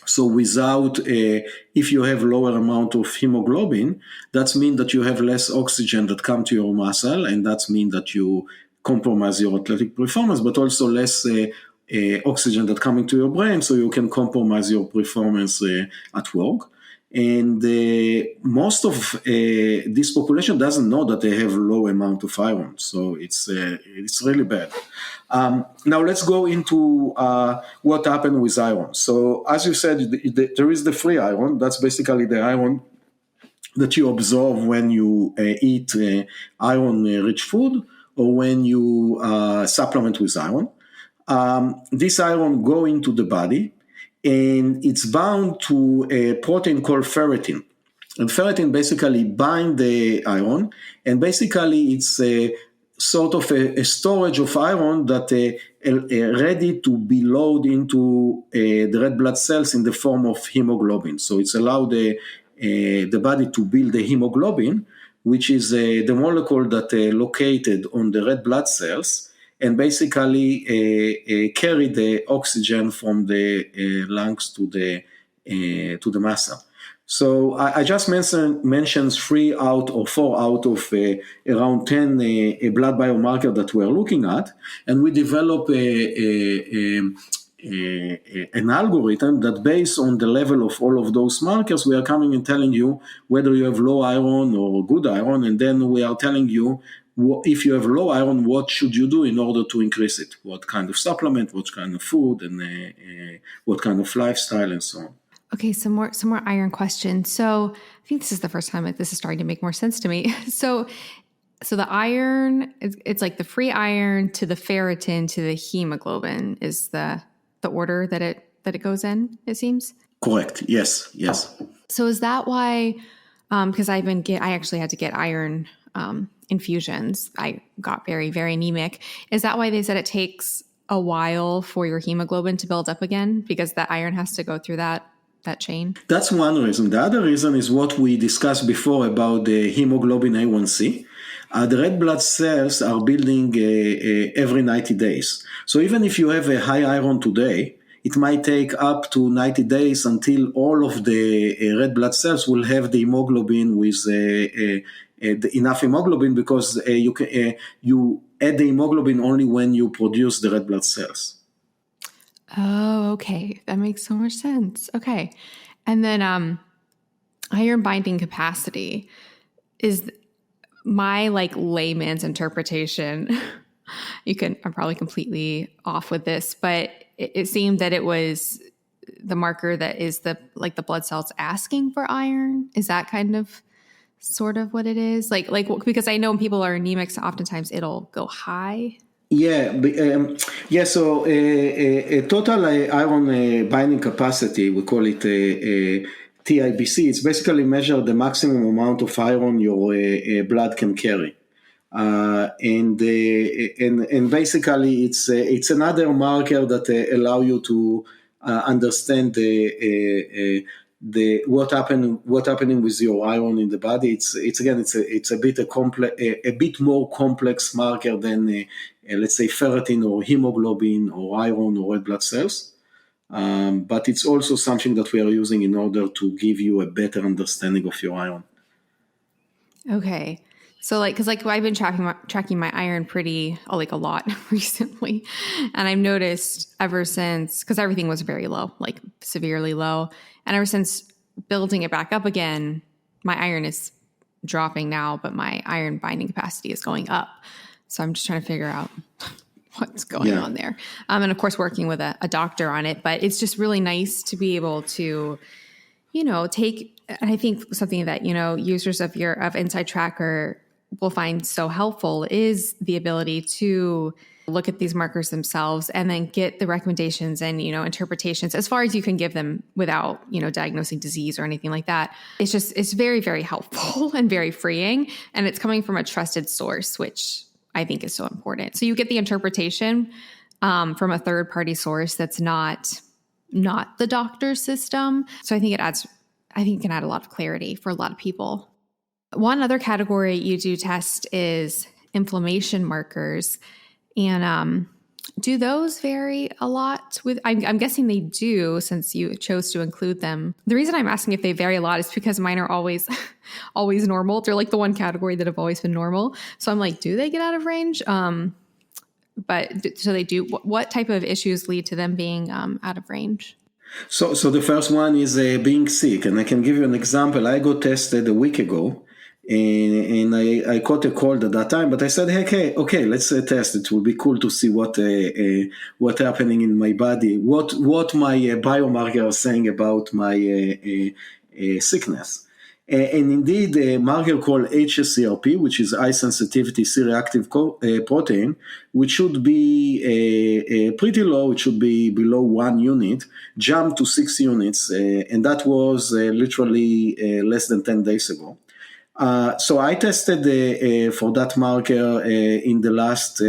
S1: So without, if you have lower amount of hemoglobin, that means that you have less oxygen that come to your muscle, and that means that you compromise your athletic performance, but also less oxygen that coming to your brain, so you can compromise your performance at work. And most of this population doesn't know that they have low amount of iron, so it's really bad. Now let's go into what happened with iron. So as you said, there is the free iron. That's basically the iron that you absorb when you eat iron-rich food or when you supplement with iron. This iron go into the body, and it's bound to a protein called ferritin. And ferritin basically bind the iron, and basically it's a sort of a storage of iron that ready to be loaded into the red blood cells in the form of hemoglobin. So it's allowed the body to build the hemoglobin, which is the molecule that located on the red blood cells, and basically carry the oxygen from the lungs to the muscle. So I just mentioned 4 out of around 10 blood biomarker that we're looking at, and we develop an algorithm that based on the level of all of those markers, we are coming and telling you whether you have low iron or good iron, and then we are telling you if you have low iron, what should you do in order to increase it? What kind of supplement, what kind of food, and what kind of lifestyle, and so on.
S3: Okay, some more iron questions. So I think this is the first time that this is starting to make more sense to me. So the iron, it's like the free iron to the ferritin to the hemoglobin is the order that it goes in, it seems?
S1: Correct. Yes.
S3: So is that why, because I actually had to get iron infusions. I got very, very anemic. Is that why they said it takes a while for your hemoglobin to build up again? Because the iron has to go through that chain? That's
S1: one reason. The other reason is what we discussed before about the hemoglobin A1C. The red blood cells are building every 90 days. So even if you have a high iron today, it might take up to 90 days until all of the red blood cells will have the hemoglobin with enough hemoglobin, because you add the hemoglobin only when you produce the red blood cells.
S3: Oh, okay. That makes so much sense. Okay. And then iron binding capacity is my layman's interpretation. I'm probably completely off with this, but it seemed that it was the marker that is the blood cells asking for iron. Is that kind of sort of what it is? Because I know when people are anemic, so oftentimes it'll go high.
S1: So a total iron binding capacity, we call it TIBC. It's basically measure the maximum amount of iron your blood can carry, and basically it's another marker that allow you to understand what happening with your iron in the body. It's a bit more complex marker than let's say ferritin or hemoglobin or iron or red blood cells. But it's also something that we are using in order to give you a better understanding of your iron.
S3: Okay. So because I've been tracking my iron a lot recently. And I've noticed ever since, because everything was very low, severely low. And ever since building it back up again, my iron is dropping now, but my iron binding capacity is going up. So I'm just trying to figure out what's going on there. And of course, working with a doctor on it. But it's just really nice to be able to, take, and I think something that, users of InsideTracker will find so helpful is the ability to look at these markers themselves and then get the recommendations and, interpretations as far as you can give them without, diagnosing disease or anything like that. It's very, very helpful and very freeing. And it's coming from a trusted source, which I think is so important. So you get the interpretation from a third party source that's not the doctor's system. So I think it can add a lot of clarity for a lot of people. One other category you do test is inflammation markers. And do those vary a lot with, I'm guessing they do since you chose to include them. The reason I'm asking if they vary a lot is because mine are always normal. They're like the one category that have always been normal. So I'm like, do they get out of range? But so they do. What type of issues lead to them being out of range?
S1: So the first one is being sick. And I can give you an example. I got tested a week ago. And I caught a cold at that time, but I said, hey, okay, let's test. It will be cool to see what happening in my body, what my biomarker are saying about my sickness. And indeed, a marker called hsCRP, which is high sensitivity C-reactive protein, which should be pretty low. It should be below 1 unit, jumped to 6 units, and that was literally less than 10 days ago. So I tested for that marker in the last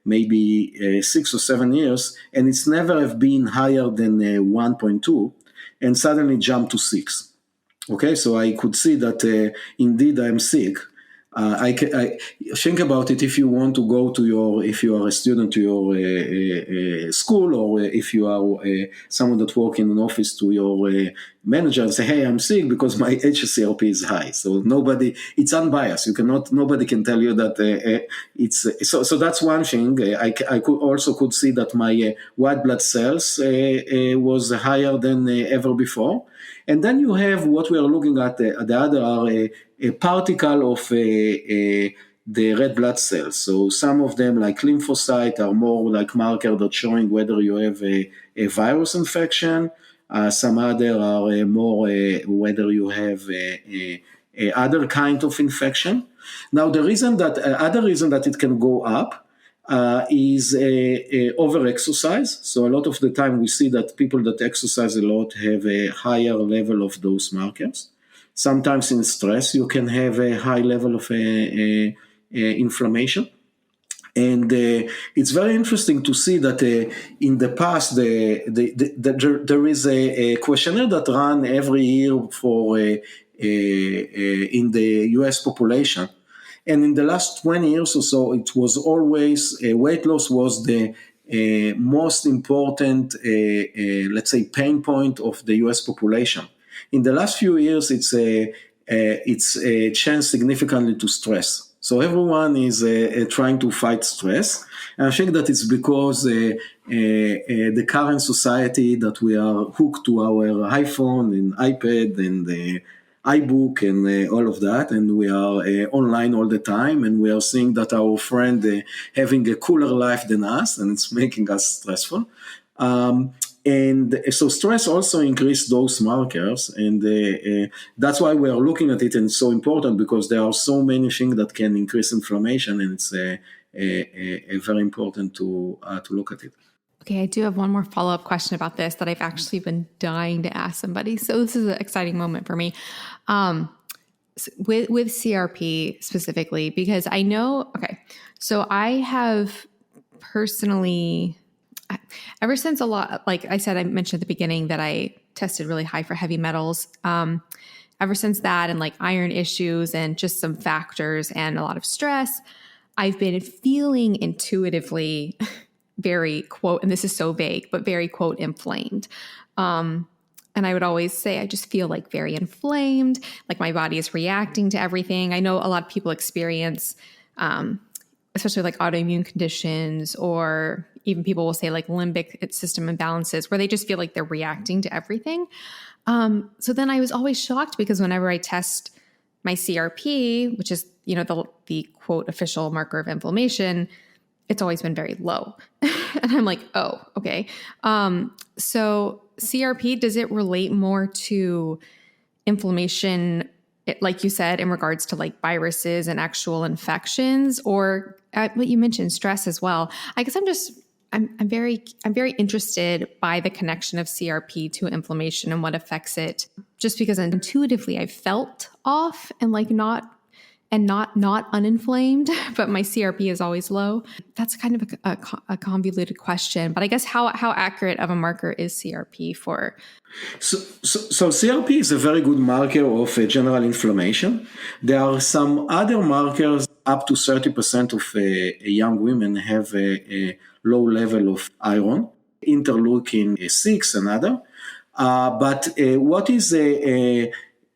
S1: maybe 6 or 7 years, and it's never have been higher than 1.2, and suddenly jumped to 6. Okay, so I could see that indeed I'm sick. I think about it. If you want to go to if you are a student to your school, or if you are someone that works in an office, to your manager and say, hey, I'm sick because my hsCRP is high. So it's unbiased. Nobody can tell you that it's, so that's one thing. I could see that my white blood cells was higher than ever before. And then you have what we are looking at, the other are a particle of the red blood cells. So some of them, like lymphocyte, are more like marker that showing whether you have a virus infection. Some other are more whether you have a other kind of infection. Now, other reason that it can go up is over-exercise. So a lot of the time we see that people that exercise a lot have a higher level of those markers. Sometimes in stress, you can have a high level of inflammation. And it's very interesting to see that in the past, there is a questionnaire that run every year for in the US population. And in the last 20 years or so, it was always weight loss was the most important, let's say, pain point of the US population. In the last few years, it's changed significantly to stress. So everyone is trying to fight stress. And I think that it's because the current society that we are hooked to our iPhone and iPad and iBook and all of that, and we are online all the time, and we are seeing that our friend having a cooler life than us, and it's making us stressful. And so stress also increased those markers, and that's why we are looking at it, and it's so important because there are so many things that can increase inflammation, and it's very important to look at it.
S3: Okay, I do have one more follow-up question about this that I've actually been dying to ask somebody. So this is an exciting moment for me. With CRP specifically, because I know, so I have personally, ever since like I said, I mentioned at the beginning that I tested really high for heavy metals. Ever since that, and like iron issues and just some factors and a lot of stress, I've been feeling intuitively very, quote, and this is so vague, but very, quote, inflamed. And I would always say, I just feel like very inflamed, like my body is reacting to everything. I know a lot of people experience, especially like autoimmune conditions, or even people will say like limbic system imbalances, where they just feel like they're reacting to everything. So then I was always shocked because whenever I test my CRP, which is, the quote official marker of inflammation, it's always been very low. And I'm like, oh, okay. So CRP, does it relate more to inflammation, like you said, in regards to like viruses and actual infections? Or what you mentioned, stress as well. I guess I'm very interested by the connection of CRP to inflammation and what affects it, just because intuitively I felt off and like not uninflamed, but my CRP is always low. That's kind of a convoluted question, but I guess how accurate of a marker is CRP for?
S1: So CRP is a very good marker of general inflammation. There are some other markers. Up to 30% of young women have a low level of iron, interleukin 6 and other. But what is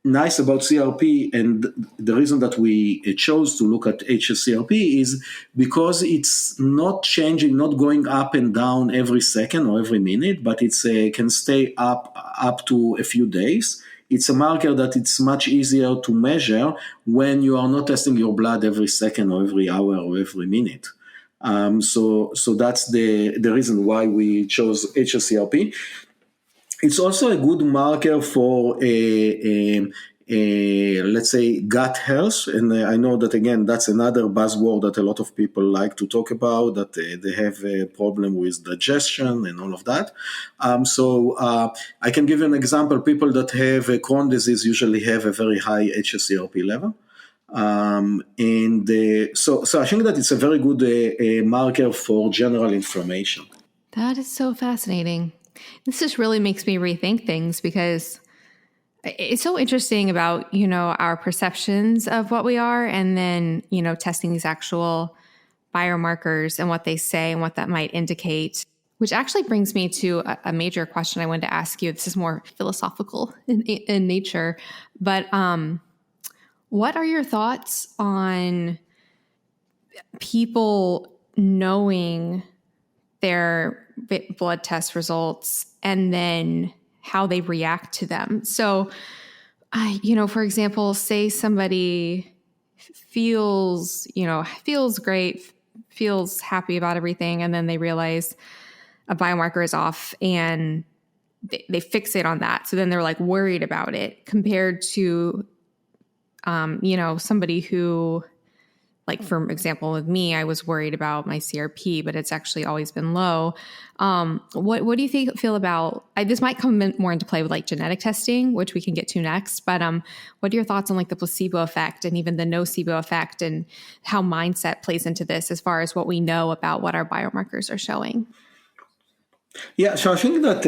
S1: nice about CRP, and the reason that we chose to look at HSCRP is because it's not changing, not going up and down every second or every minute, but it's can stay up to a few days. It's a marker that it's much easier to measure when you are not testing your blood every second or every hour or every minute. So that's the reason why we chose HSCRP. It's also a good marker for let's say gut health, and I know that again that's another buzzword that a lot of people like to talk about, that they have a problem with digestion and all of that. So I can give you an example. People that have Crohn's disease usually have a very high HSCRP level. So I think that it's a very good marker for general inflammation.
S3: That is so fascinating. This just really makes me rethink things, because it's so interesting about, our perceptions of what we are, and then, testing these actual biomarkers and what they say and what that might indicate, which actually brings me to a major question I wanted to ask you. This is more philosophical in nature, but what are your thoughts on people knowing their blood test results and then how they react to them? So, for example, say somebody feels great, feels happy about everything, and then they realize a biomarker is off and they fixate on that. So then they're like worried about it, compared to, somebody who, like, for example, with me, I was worried about my CRP, but it's actually always been low. What do you feel about, this might come more into play with like genetic testing, which we can get to next, but what are your thoughts on like the placebo effect and even the nocebo effect, and how mindset plays into this as far as what we know about what our biomarkers are showing?
S1: Yeah, so I think that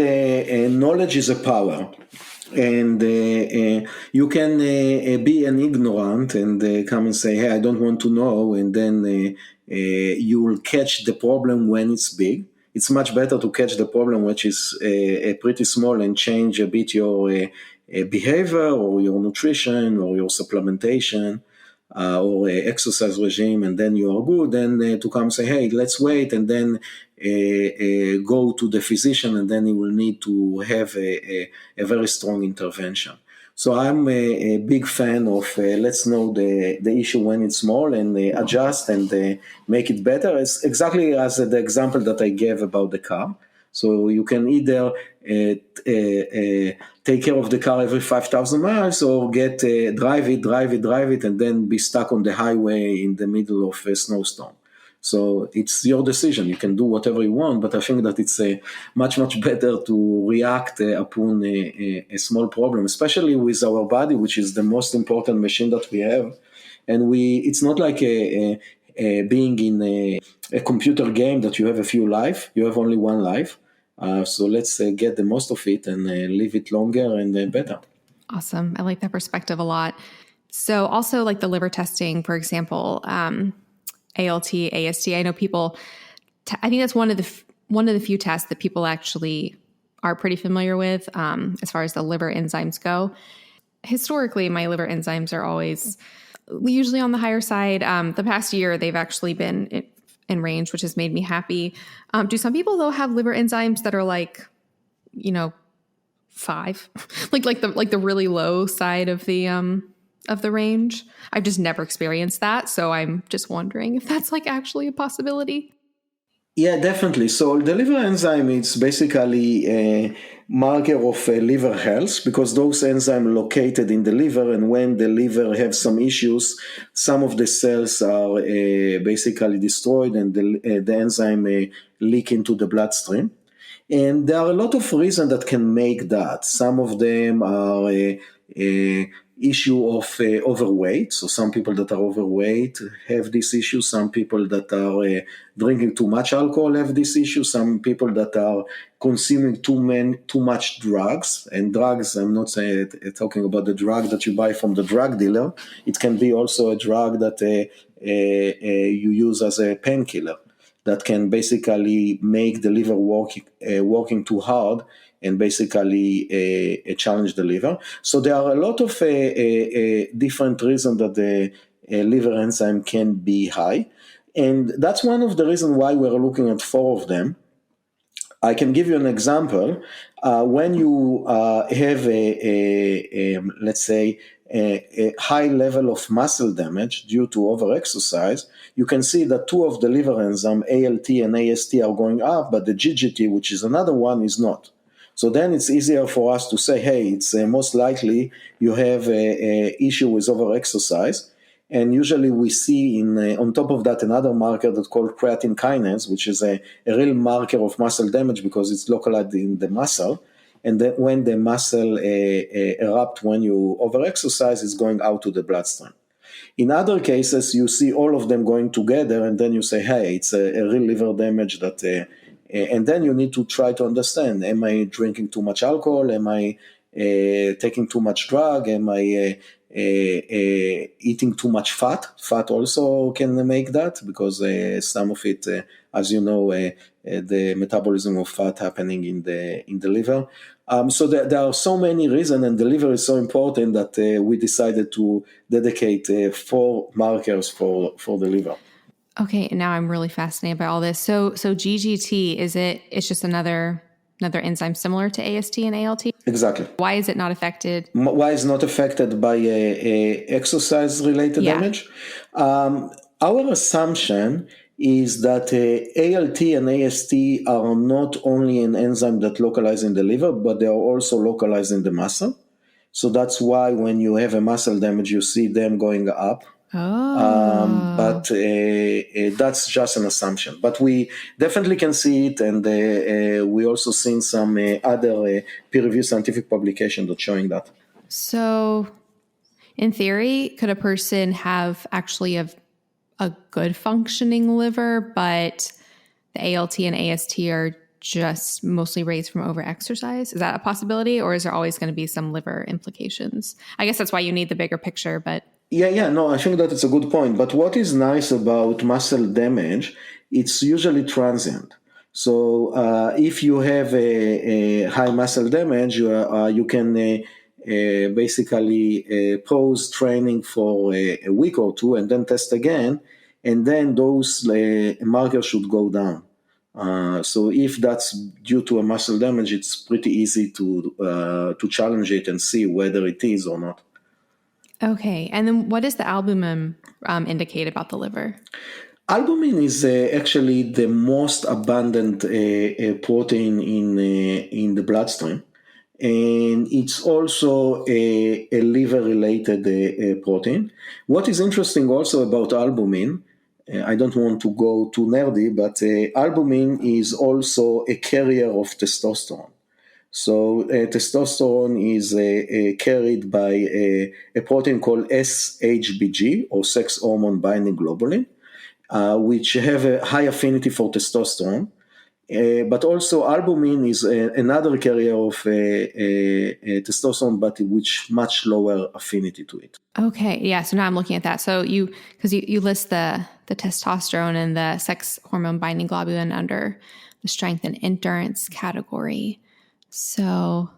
S1: knowledge is a power. And you can be an ignorant and come and say, hey, I don't want to know. And then you will catch the problem when it's big. It's much better to catch the problem, which is pretty small, and change a bit your behavior or your nutrition or your supplementation or exercise regime, and then you are good. Then to come say, hey, let's wait, and then go to the physician, and then he will need to have a very strong intervention. So I'm a big fan of let's know the issue when it's small, and adjust and make it better. It's exactly as the example that I gave about the car. So you can either take care of the car every 5,000 miles, or drive it, and then be stuck on the highway in the middle of a snowstorm. So it's your decision. You can do whatever you want, but I think that it's much better to react upon a small problem, especially with our body, which is the most important machine that we have. And it's not like being in a computer game that you have a few lives. You have only one life. So let's get the most of it and live it longer and better.
S3: Awesome. I like that perspective a lot. So also like the liver testing, for example, ALT, AST. I know people, I think that's one of the few tests that people actually are pretty familiar with as far as the liver enzymes go. Historically, my liver enzymes are always usually on the higher side. The past year, they've actually been in range, which has made me happy. Do some people though have liver enzymes that are like, 5, like the really low side of the range? I've just never experienced that, so I'm just wondering if that's like actually a possibility.
S1: Yeah, definitely. So the liver enzyme, it's basically marker of liver health, because those enzymes are located in the liver, and when the liver have some issues, some of the cells are basically destroyed, and the enzyme leak into the bloodstream. And there are a lot of reasons that can make that. Some of them are a issue of overweight. So some people that are overweight have this issue. Some people that are drinking too much alcohol have this issue. Some people that are consuming too much drugs. And drugs, I'm not talking about the drug that you buy from the drug dealer. It can be also a drug that you use as a painkiller, that can basically make the liver working too hard and basically challenge the liver. So there are a lot of different reasons that the liver enzyme can be high. And that's one of the reasons why we're looking at 4 of them. I can give you an example. When you have let's say, a high level of muscle damage due to overexercise, you can see that 2 of the liver enzymes, ALT and AST, are going up, but the GGT, which is another one, is not. So then it's easier for us to say, hey, it's most likely you have an issue with overexercise. And usually we see on top of that another marker that's called creatine kinase, which is a real marker of muscle damage because it's localized in the muscle. And then when the muscle erupt when you overexercise, it's going out to the bloodstream. In other cases, you see all of them going together, and then you say, hey, it's a real liver damage that, and then you need to try to understand, am I drinking too much alcohol? Am I taking too much drug? Am I eating too much fat? Fat also can make that, because some of it, as you know, the metabolism of fat happening in the liver. So there are so many reasons, and the liver is so important that we decided to dedicate 4 markers for the liver.
S3: Okay, and now I'm really fascinated by all this. So GGT, it's just another enzyme similar to AST and ALT?
S1: Exactly.
S3: Why is it not affected?
S1: Why is not affected by exercise-related damage? Our assumption is that ALT and AST are not only an enzyme that localize in the liver, but they are also localized in the muscle. So that's why when you have a muscle damage, you see them going up.
S3: Oh.
S1: But that's just an assumption. But we definitely can see it, and we also seen some other peer-reviewed scientific publications that showing that.
S3: So, in theory, could a person have actually a good functioning liver, but the ALT and AST are just mostly raised from overexercise? Is that a possibility, or is there always going to be some liver implications? I guess that's why you need the bigger picture, but...
S1: No, I think that it's a good point. But what is nice about muscle damage, it's usually transient. So if you have a high muscle damage, you can basically pause training for a week or 2 and then test again, and then those markers should go down. So if that's due to a muscle damage, it's pretty easy to challenge it and see whether it is or not.
S3: Okay, and then what does the albumin indicate about the liver?
S1: Albumin is actually the most abundant protein in the bloodstream, and it's also a liver-related protein. What is interesting also about albumin, I don't want to go too nerdy, but albumin is also a carrier of testosterone. So testosterone is carried by a protein called SHBG, or sex hormone binding globulin, which have a high affinity for testosterone. But also albumin is another carrier of testosterone, but which much lower affinity to it.
S3: Okay, yeah. So now I'm looking at that. So because you list the testosterone and the sex hormone binding globulin under the strength and endurance category. So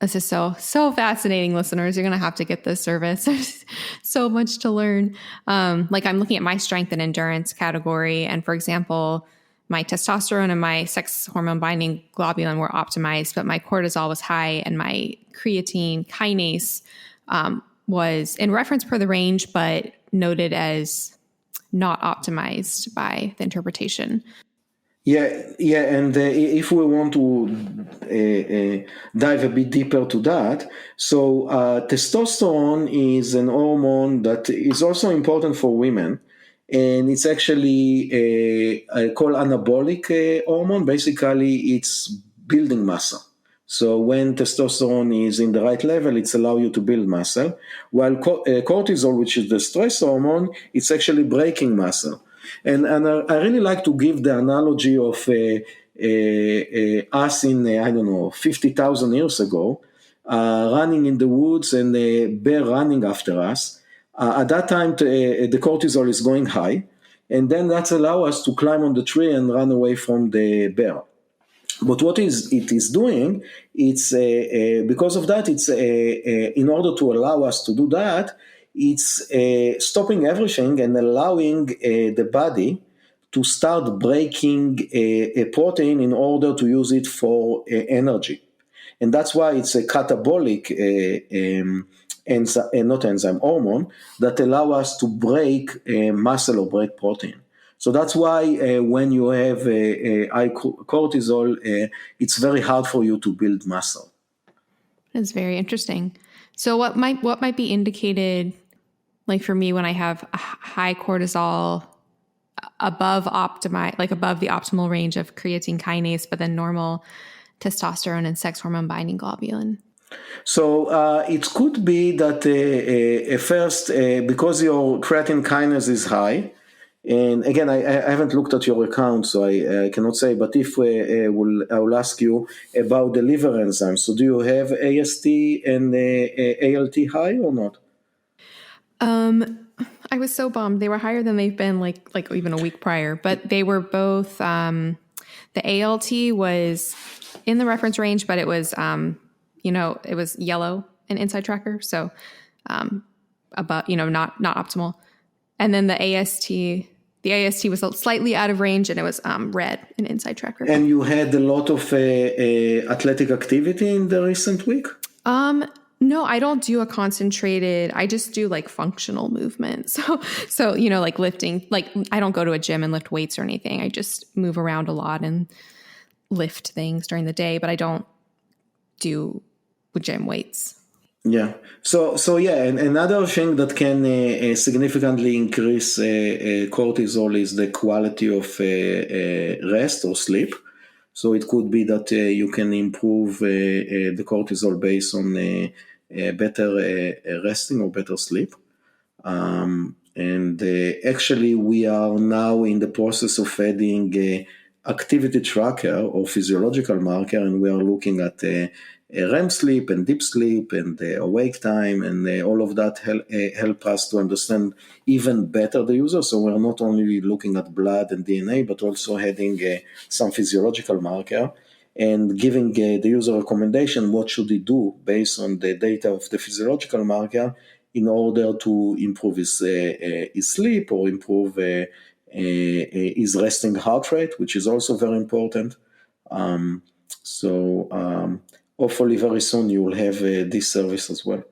S3: this is so fascinating, listeners. You're going to have to get this service. There's so much to learn. Like I'm looking at my strength and endurance category. And for example, my testosterone and my sex hormone binding globulin were optimized, but my cortisol was high and my creatine kinase was in reference per the range, but noted as not optimized by the interpretation.
S1: And if we want to dive a bit deeper to that. So testosterone is an hormone that is also important for women, and it's actually called anabolic hormone. Basically, it's building muscle. So when testosterone is in the right level, it's allow you to build muscle, while cortisol, which is the stress hormone, it's actually breaking muscle. And I really like to give the analogy of us in, 50,000 years ago, running in the woods and a bear running after us. At that time, the cortisol is going high, and then that's allow us to climb on the tree and run away from the bear. But what it is doing, it's because of that, it's in order to allow us to do that, it's stopping everything and allowing the body to start breaking a protein in order to use it for energy. And that's why it's a catabolic hormone that allow us to break muscle or break protein. So that's why when you have high cortisol, it's very hard for you to build muscle.
S3: That's very interesting. So what might be indicated, like for me, when I have high cortisol above the optimal range of creatine kinase, but then normal testosterone and sex hormone binding globulin?
S1: So it could be that first, because your creatine kinase is high, and again, I haven't looked at your account, so I cannot say, but if I will ask you about the liver enzymes. So do you have AST and ALT high or not?
S3: I was so bummed. They were higher than they've been like even a week prior, but they were both, the ALT was in the reference range, but it was, it was yellow in InsideTracker. So, about, not optimal. And then the AST was slightly out of range, and it was red in InsideTracker.
S1: And you had a lot of athletic activity in the recent week?
S3: No, I don't do a concentrated, I just do like functional movement. So, like lifting, like I don't go to a gym and lift weights or anything. I just move around a lot and lift things during the day, but I don't do gym weights.
S1: Yeah. So yeah, and another thing that can significantly increase cortisol is the quality of rest or sleep. So it could be that you can improve the cortisol based on better resting or better sleep. And actually, we are now in the process of adding a activity tracker or physiological marker, and we are looking at REM sleep and deep sleep and awake time, and all of that help us to understand even better the user. So we're not only looking at blood and DNA, but also adding some physiological marker and giving the user recommendation what should he do based on the data of the physiological marker in order to improve his sleep or improve his resting heart rate, which is also very important. Hopefully very soon you will have this service as well.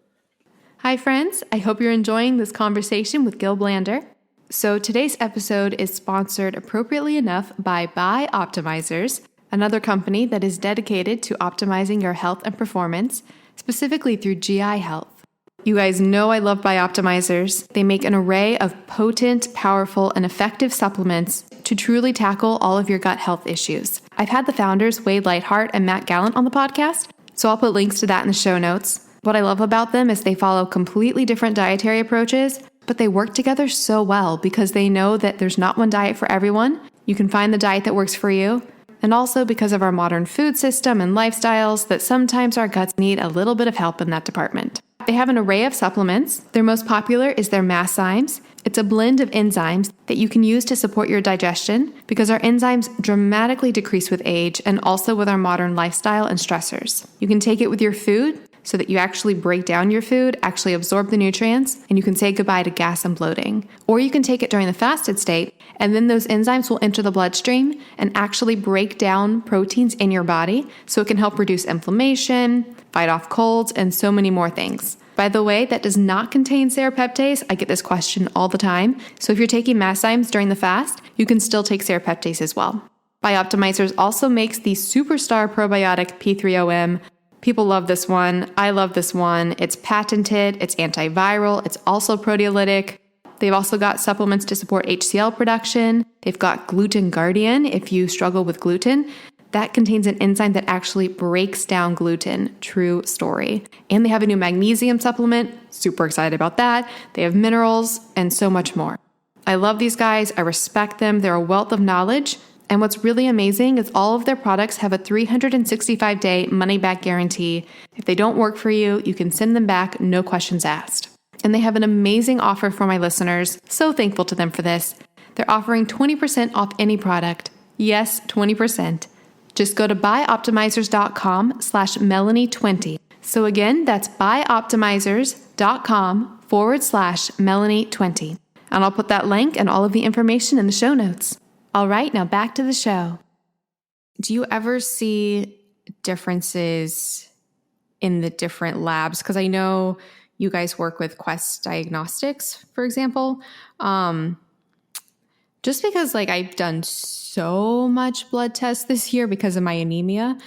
S2: Hi friends, I hope you're enjoying this conversation with Gil Blander. So today's episode is sponsored appropriately enough by BiOptimizers, another company that is dedicated to optimizing your health and performance, specifically through GI health. You guys know I love BiOptimizers. They make an array of potent, powerful, and effective supplements to truly tackle all of your gut health issues. I've had the founders, Wade Lightheart and Matt Gallant, on the podcast, so I'll put links to that in the show notes. What I love about them is they follow completely different dietary approaches, but they work together so well because they know that there's not one diet for everyone. You can find the diet that works for you. And also because of our modern food system and lifestyles, that sometimes our guts need a little bit of help in that department. They have an array of supplements. Their most popular is their Masszymes. It's a blend of enzymes that you can use to support your digestion because our enzymes dramatically decrease with age and also with our modern lifestyle and stressors. You can take it with your food so that you actually break down your food, actually absorb the nutrients, and you can say goodbye to gas and bloating. Or you can take it during the fasted state, and then those enzymes will enter the bloodstream and actually break down proteins in your body so it can help reduce inflammation, fight off colds, and so many more things. By the way, that does not contain serapeptase. I get this question all the time. So if you're taking Masszymes during the fast, you can still take serapeptase as well.
S3: BiOptimizers also makes the superstar probiotic P3OM. People love this one. I love this one. It's patented, it's antiviral, it's also proteolytic. They've also got supplements to support HCl production. They've got Gluten Guardian if you struggle with gluten. That contains an enzyme that actually breaks down gluten. True story. And they have a new magnesium supplement. Super excited about that. They have minerals and so much more. I love these guys. I respect them. They're a wealth of knowledge. And what's really amazing is all of their products have a 365-day money-back guarantee. If they don't work for you, you can send them back, no questions asked. And they have an amazing offer for my listeners. So thankful to them for this. They're offering 20% off any product. Yes, 20%. Just go to bioptimizers.com/Melanie20. So again, that's bioptimizers.com/Melanie20. And I'll put that link and all of the information in the show notes. All right, now back to the show. Do you ever see differences in the different labs? Because I know you guys work with Quest Diagnostics, for example. Just because I've done so much blood tests this year because of my anemia.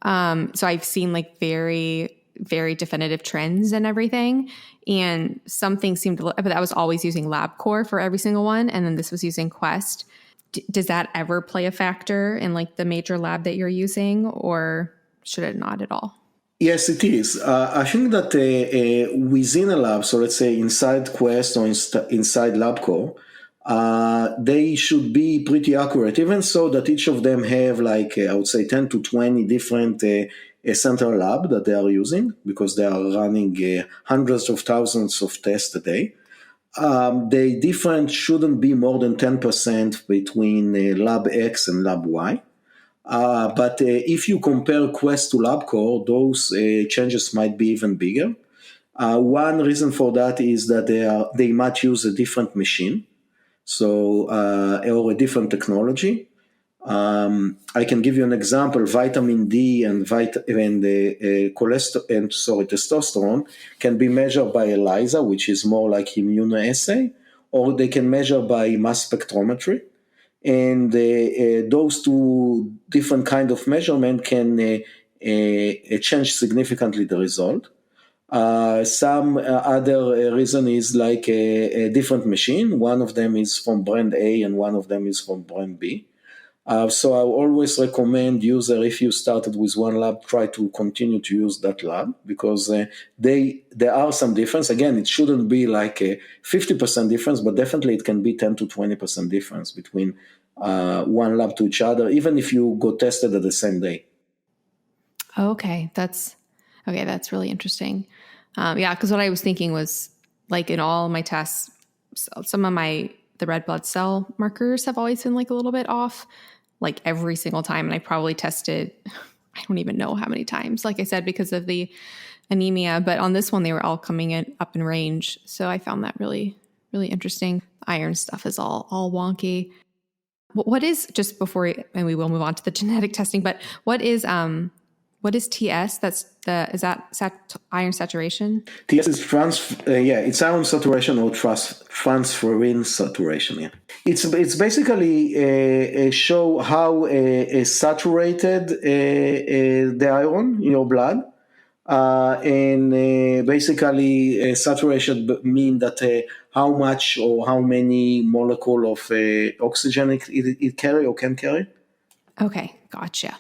S3: So I've seen very, very definitive trends and everything. And some things seemed to, but I was always using Labcorp for every single one. And then this was using Quest. Does that ever play a factor in the major lab that you're using, or should it not at all?
S1: Yes, it is. I think that within a lab, so let's say inside Quest or inside Labcorp, they should be pretty accurate, even so that each of them have I would say 10 to 20 different central lab that they are using, because they are running hundreds of thousands of tests a day. The difference shouldn't be more than 10% between lab X and lab Y. But if you compare Quest to Labcorp, those changes might be even bigger. One reason for that is that they might use a different machine, or a different technology. I can give you an example. Vitamin D and testosterone can be measured by ELISA, which is more like immunoassay, or they can measure by mass spectrometry. And those two different kind of measurement can change significantly the result. Some other reason is a different machine. One of them is from brand A and one of them is from brand B. So I always recommend user, if you started with one lab, try to continue to use that lab, because there are some difference. Again, it shouldn't be a 50% difference, but definitely it can be 10 to 20% difference between one lab to each other, even if you go tested at the same day.
S3: Okay, that's really interesting. Because what I was thinking was in all my tests, some of the red blood cell markers have always been a little bit off, every single time. And I probably tested, I don't even know how many times, like I said, because of the anemia. But on this one, they were all coming up in range. So I found that really, really interesting. Iron stuff is all wonky. What is, just before, and we will move on to the genetic testing, but what is TS? Is that iron saturation?
S1: TS is it's iron saturation or transferrin saturation. Yeah, it's basically show how saturated the iron in your blood, and basically saturation mean that how much or how many molecule of oxygen it carry or can carry.
S3: Okay, gotcha.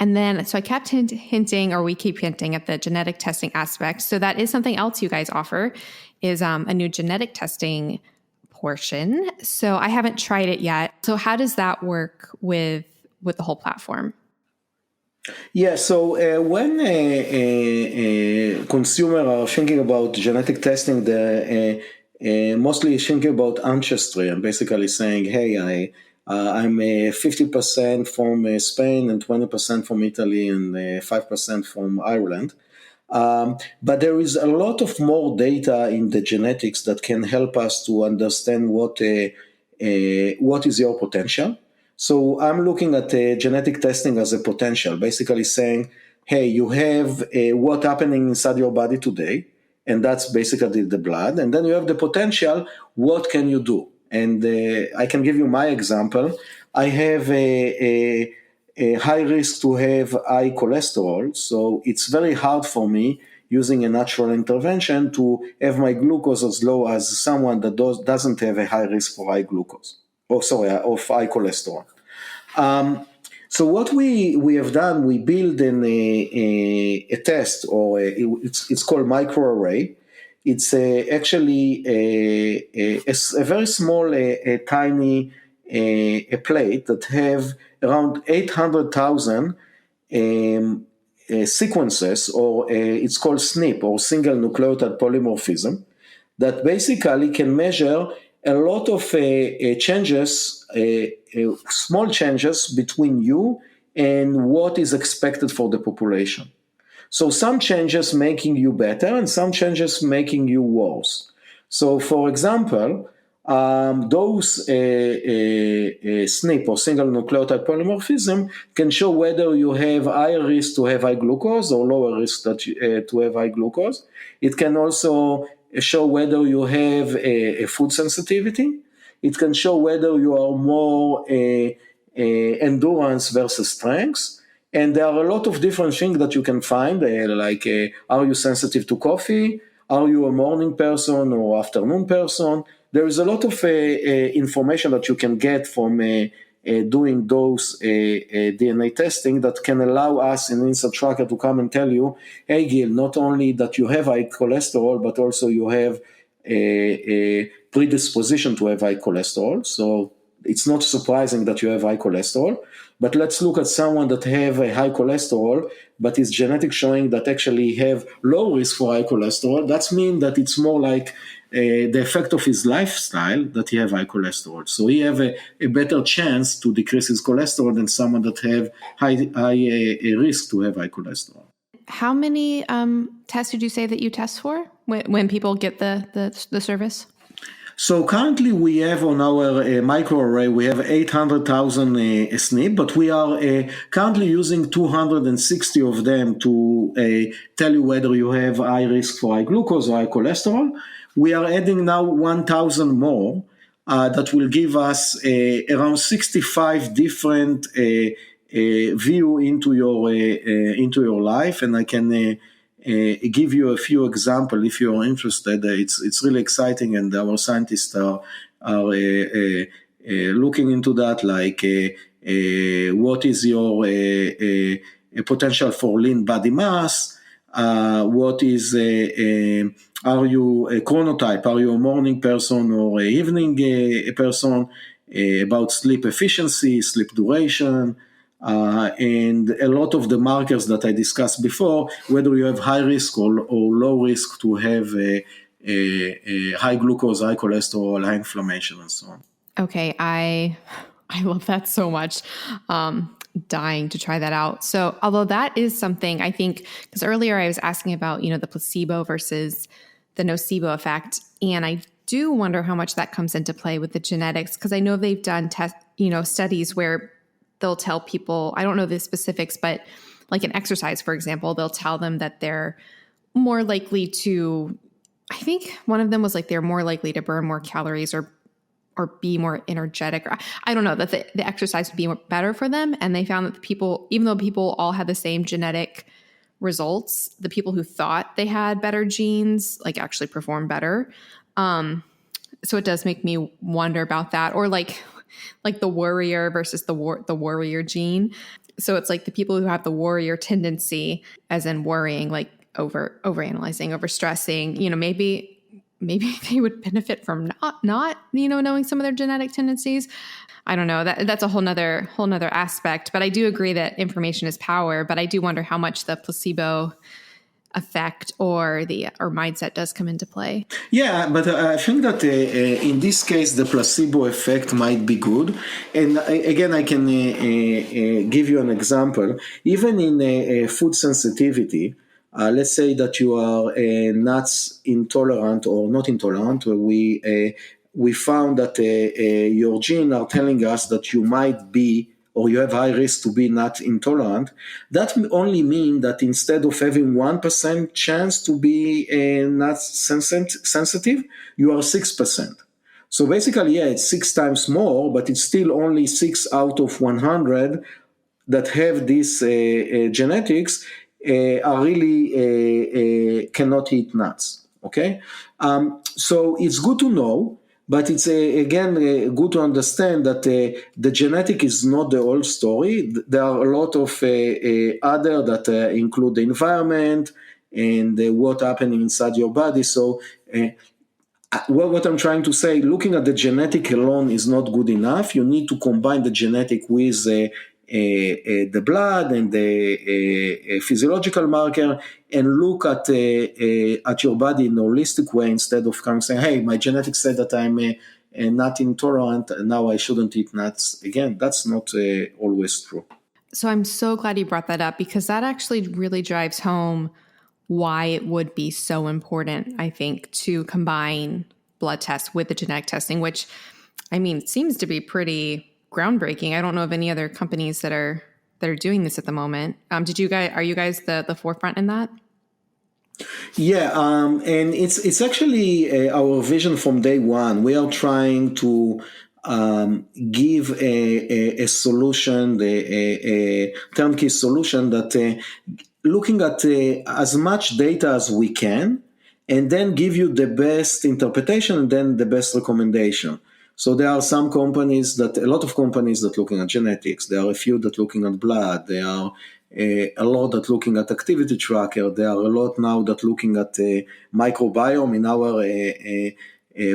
S3: And then, so I kept hinting, or we keep hinting at the genetic testing aspect. So that is something else you guys offer, is a new genetic testing portion. So I haven't tried it yet. So how does that work with the whole platform?
S1: Yeah, so when a consumer are thinking about genetic testing, they're mostly thinking about ancestry and basically saying, hey, I'm 50% from Spain and 20% from Italy and 5% from Ireland. But there is a lot of more data in the genetics that can help us to understand what is your potential. So I'm looking at genetic testing as a potential, basically saying, hey, you have what's happening inside your body today, and that's basically the blood. And then you have the potential, what can you do? And I can give you my example. I have a high risk to have high cholesterol, so it's very hard for me using a natural intervention to have my glucose as low as someone that doesn't have a high risk for high glucose, of high cholesterol. So what we have done, we build a test, or it's called microarray. It's actually a very small, tiny a plate that have around 800,000 sequences, or it's called SNP, or single nucleotide polymorphism, that basically can measure a lot of changes, small changes between you and what is expected for the population. So some changes making you better and some changes making you worse. So for example, those SNP, or single nucleotide polymorphism, can show whether you have higher risk to have high glucose or lower risk to have high glucose. It can also show whether you have a food sensitivity. It can show whether you are more endurance versus strength. And there are a lot of different things that you can find, like are you sensitive to coffee? Are you a morning person or afternoon person? There is a lot of information that you can get from doing those DNA testing that can allow us in InsideTracker to come and tell you, hey Gil, not only that you have high cholesterol, but also you have a predisposition to have high cholesterol. So it's not surprising that you have high cholesterol, but let's look at someone that have a high cholesterol, but is genetic showing that actually have low risk for high cholesterol. That means that it's more like the effect of his lifestyle that he have high cholesterol. So he have a better chance to decrease his cholesterol than someone that have high risk to have high cholesterol.
S3: How many tests did you say that you test for when people get the service?
S1: So currently we have on our microarray, we have 800,000 SNP, but we are currently using 260 of them to tell you whether you have high risk for high glucose or high cholesterol. We are adding now 1,000 more that will give us around 65 different view into your life, and I can give you a few examples if you're interested. It's really exciting, and our scientists are looking into that, like what is your potential for lean body mass, what is are you a chronotype, are you a morning person or an evening person, about sleep efficiency, sleep duration, and a lot of the markers that I discussed before, whether you have high risk or low risk to have a high glucose, high cholesterol, high inflammation, and so on.
S3: Okay, I love that so much. Dying to try that out. So although that is something I think, because earlier I was asking about, the placebo versus the nocebo effect, and I do wonder how much that comes into play with the genetics, because I know they've done studies where they'll tell people, I don't know the specifics, but like in exercise, for example, they'll tell them that they're more likely to, I think one of them was like they're more likely to burn more calories or be more energetic. Or, I don't know, that the exercise would be better for them. And they found that the people, even though people all had the same genetic results, the people who thought they had better genes like actually performed better. So it does make me wonder about that. Or like the warrior versus the warrior gene. So it's like the people who have the warrior tendency, as in worrying, like overanalyzing, overstressing, maybe they would benefit from not knowing some of their genetic tendencies. I don't know. That's a whole nother aspect. But I do agree that information is power. But I do wonder how much the placebo effect or mindset does come into play.
S1: Yeah, but I think that in this case the placebo effect might be good. And again, I can give you an example. Even in food sensitivity, let's say that you are nuts intolerant or not intolerant. We found that your genes are telling us that you might be, or you have high risk to be nut intolerant. That only means that instead of having 1% chance to be nut sensitive, you are 6%. So basically, yeah, it's 6 times more, but it's still only 6 out of 100 that have this genetics are really cannot eat nuts. Okay, so it's good to know, but it's again good to understand that the genetic is not the whole story. There are a lot of other that include the environment and what happening inside your body. So what I'm trying to say, looking at the genetic alone is not good enough. You need to combine the genetic with the blood and the physiological marker, and look at your body in a holistic way, instead of kind of saying, hey, my genetics said that I'm nut intolerant, and now I shouldn't eat nuts. Again, that's not always true.
S3: So I'm so glad you brought that up, because that actually really drives home why it would be so important, I think, to combine blood tests with the genetic testing, which, I mean, seems to be pretty groundbreaking. I don't know of any other companies that are doing this at the moment. Are you guys the forefront in that?
S1: Yeah, and it's actually our vision from day one. We are trying to give a solution, a turnkey solution that looking at as much data as we can, and then give you the best interpretation and then the best recommendation. So there are a lot of companies that looking at genetics. There are a few that looking at blood. There are a lot that looking at activity tracker. There are a lot now that looking at microbiome. In our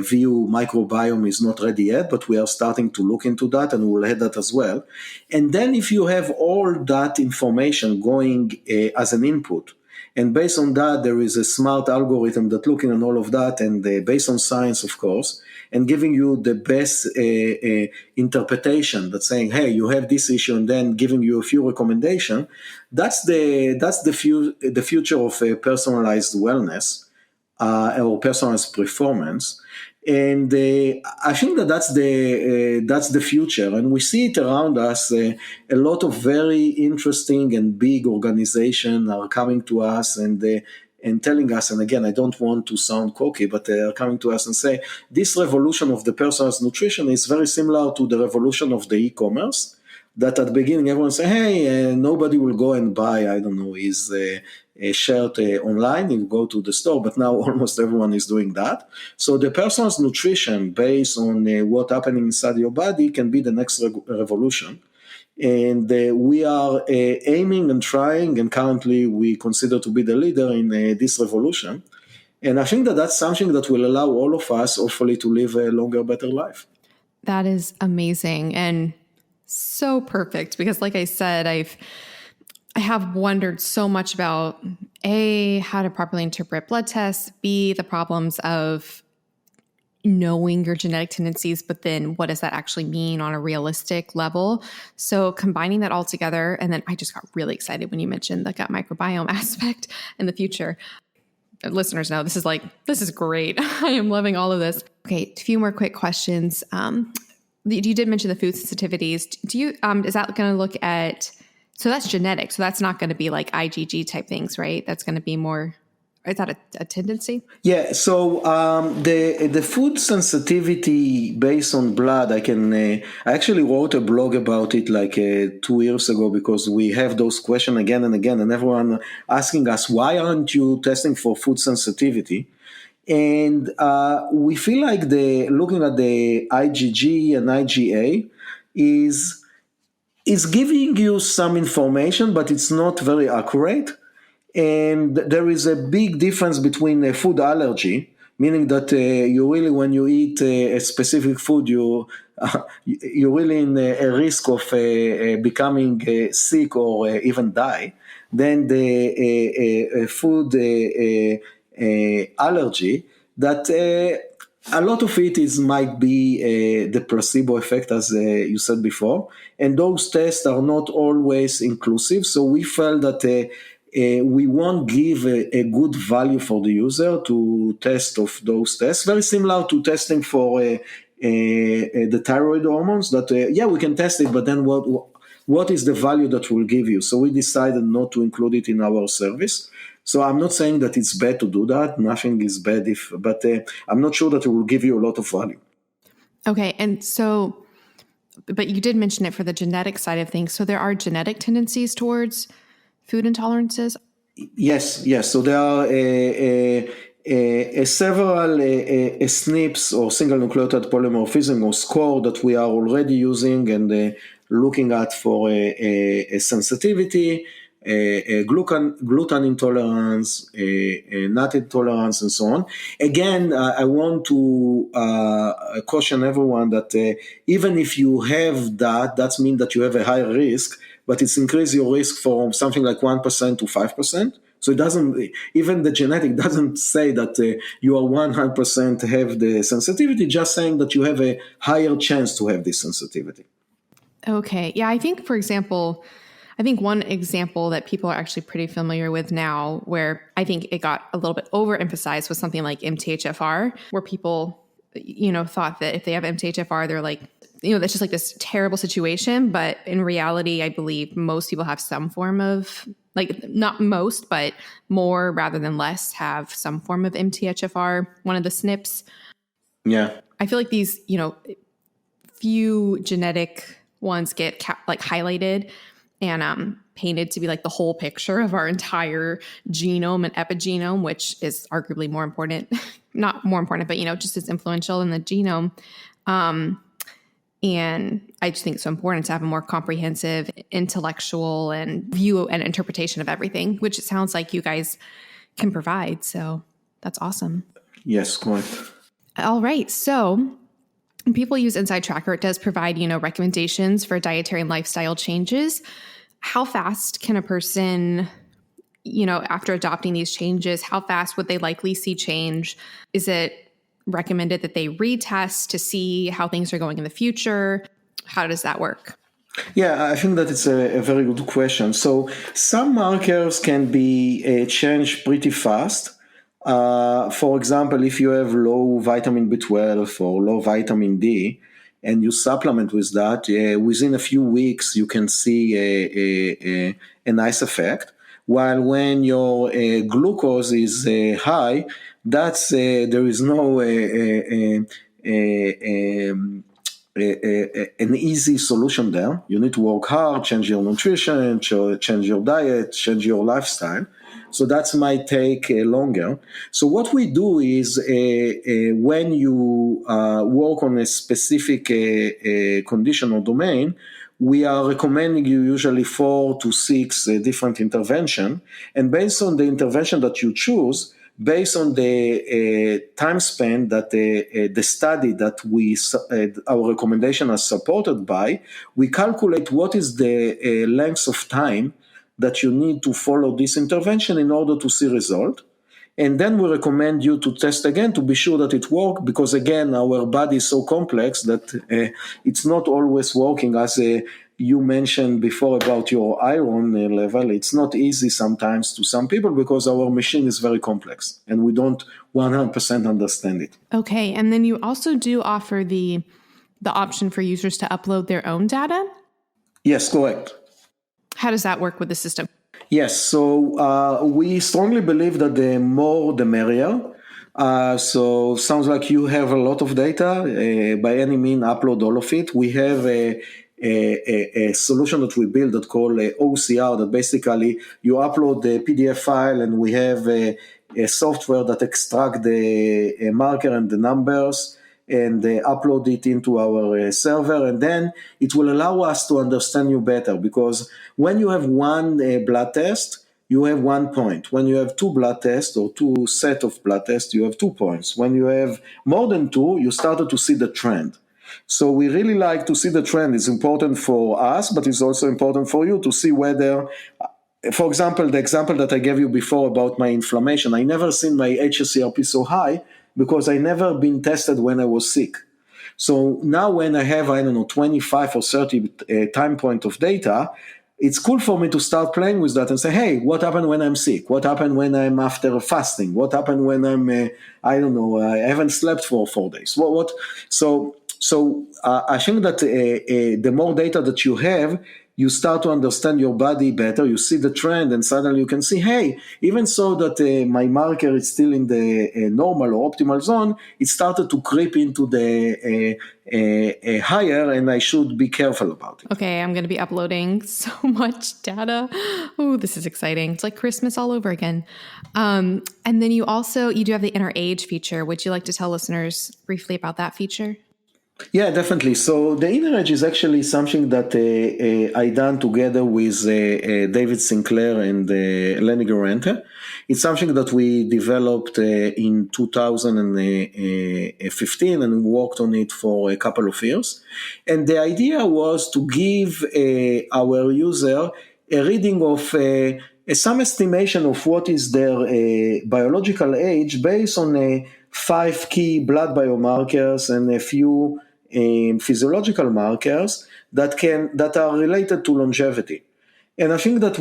S1: view, microbiome is not ready yet, but we are starting to look into that, and we'll add that as well. And then if you have all that information going as an input, and based on that, there is a smart algorithm that looking at all of that, and based on science, of course, and giving you the best interpretation that's saying, hey, you have this issue, and then giving you a few recommendations. That's the future of personalized wellness or personalized performance. And I think that's the future, and we see it around us. A lot of very interesting and big organizations are coming to us and telling us. And again, I don't want to sound cocky, but they are coming to us and say this revolution of the personalized nutrition is very similar to the revolution of the e-commerce. That at the beginning everyone say, hey, nobody will go and buy, I don't know, his a shirt online, you go to the store, but now almost everyone is doing that. So the personalized nutrition based on what's happening inside your body can be the next revolution. And we are aiming and trying, and currently we consider to be the leader in this revolution. And I think that's something that will allow all of us, hopefully, to live a longer, better life.
S3: That is amazing and so perfect, because like I said, I have wondered so much about A, how to properly interpret blood tests, B, the problems of knowing your genetic tendencies, but then what does that actually mean on a realistic level? So combining that all together, and then I just got really excited when you mentioned the gut microbiome aspect in the future. Listeners know this is great. I am loving all of this. Okay, a few more quick questions. You did mention the food sensitivities. Do you is that going to look at? So that's genetic. So that's not going to be like IgG type things, right? That's going to be more. Is that a tendency?
S1: Yeah. So the food sensitivity based on blood, I actually wrote a blog about it like 2 years ago, because we have those questions again and again, and everyone asking us, why aren't you testing for food sensitivity? And we feel like looking at the IgG and IgA is giving you some information, but it's not very accurate. And there is a big difference between food allergy, meaning that you really, when you eat a specific food, you're really in a risk of becoming sick or even die. Then the food allergy, that a lot of it might be the placebo effect, as you said before, and those tests are not always inclusive. So we felt that we won't give a good value for the user to test of those tests. Very similar to testing for the thyroid hormones. That we can test it, but then what is the value that will give you? So we decided not to include it in our service. So I'm not saying that it's bad to do that. Nothing is bad but I'm not sure that it will give you a lot of value.
S3: Okay. And so, but you did mention it for the genetic side of things. So there are genetic tendencies towards food intolerances?
S1: Yes. So there are several SNPs or single nucleotide polymorphism or score that we are already using and looking at for a sensitivity, gluten intolerance, nut intolerance, and so on. Again, I want to caution everyone that even if you have that means that you have a higher risk, but it's increased your risk from something like 1% to 5%. So it doesn't, even the genetic doesn't say that you are 100% have the sensitivity, just saying that you have a higher chance to have this sensitivity.
S3: Okay. Yeah, I think, for example, one example that people are actually pretty familiar with now, where I think it got a little bit overemphasized, was something like MTHFR, where people, thought that if they have MTHFR, they're like, that's just like this terrible situation. But in reality, I believe most people have some form of, like, not most, but more rather than less, have some form of MTHFR, one of the SNPs.
S1: Yeah.
S3: I feel like these, few genetic ones get highlighted and painted to be like the whole picture of our entire genome and epigenome, which is arguably more important, not more important, but, just as influential in the genome. And I just think it's so important to have a more comprehensive intellectual and view and interpretation of everything, which it sounds like you guys can provide. So that's awesome.
S1: Yes, correct.
S3: All right. So people use InsideTracker. It does provide, recommendations for dietary and lifestyle changes. How fast can a person, after adopting these changes, how fast would they likely see change? Is it recommended that they retest to see how things are going in the future? How does that work?
S1: Yeah, I think that it's a very good question. So some markers can be changed pretty fast. For example, if you have low vitamin B12 or low vitamin D, and you supplement with that, within a few weeks you can see a nice effect. While when your glucose is high, that's there is no an easy solution there. You need to work hard, change your nutrition, change your diet, change your lifestyle. So that might take longer. So what we do is when you work on a specific condition or domain, we are recommending you usually 4 to 6 different interventions. And based on the intervention that you choose, based on the time span that the study that our recommendation is supported by, we calculate what is the length of time that you need to follow this intervention in order to see result. And then we recommend you to test again to be sure that it works, because again, our body is so complex that it's not always working as you mentioned before about your iron level. It's not easy sometimes to some people because our machine is very complex and we don't 100% understand it.
S3: Okay. And then you also do offer the option for users to upload their own data?
S1: Yes, correct.
S3: How does that work with the system?
S1: Yes, so we strongly believe that the more the merrier. So sounds like you have a lot of data. By any means, upload all of it. We have a solution that we built that called OCR, that basically you upload the PDF file and we have a software that extract the marker and the numbers and upload it into our server, and then it will allow us to understand you better, because when you have one blood test, you have 1 point. When you have 2 blood tests or 2 set of blood tests, you have 2 points. When you have more than 2, you started to see the trend. So we really like to see the trend. It's important for us, but it's also important for you to see whether, for example, the example that I gave you before about my inflammation, I never seen my hsCRP so high because I never been tested when I was sick. So now when I have, 25 or 30 time point of data, it's cool for me to start playing with that and say, hey, what happened when I'm sick? What happened when I'm after fasting? What happened when I'm, I haven't slept for 4 days? So I think that the more data that you have, you start to understand your body better, you see the trend, and suddenly you can see, hey, even so that my marker is still in the normal or optimal zone, it started to creep into the higher, and I should be careful about it.
S3: Okay, I'm going to be uploading so much data. Oh, this is exciting. It's like Christmas all over again. And then you do have the inner age feature. Would you like to tell listeners briefly about that feature?
S1: Yeah, definitely. So the inner edge is actually something that I done together with David Sinclair and Lenny Guarente. It's something that we developed in 2015 and worked on it for a couple of years. And the idea was to give our user a reading of some estimation of what is their biological age based on 5 key blood biomarkers and a few physiological markers that are related to longevity. And I think that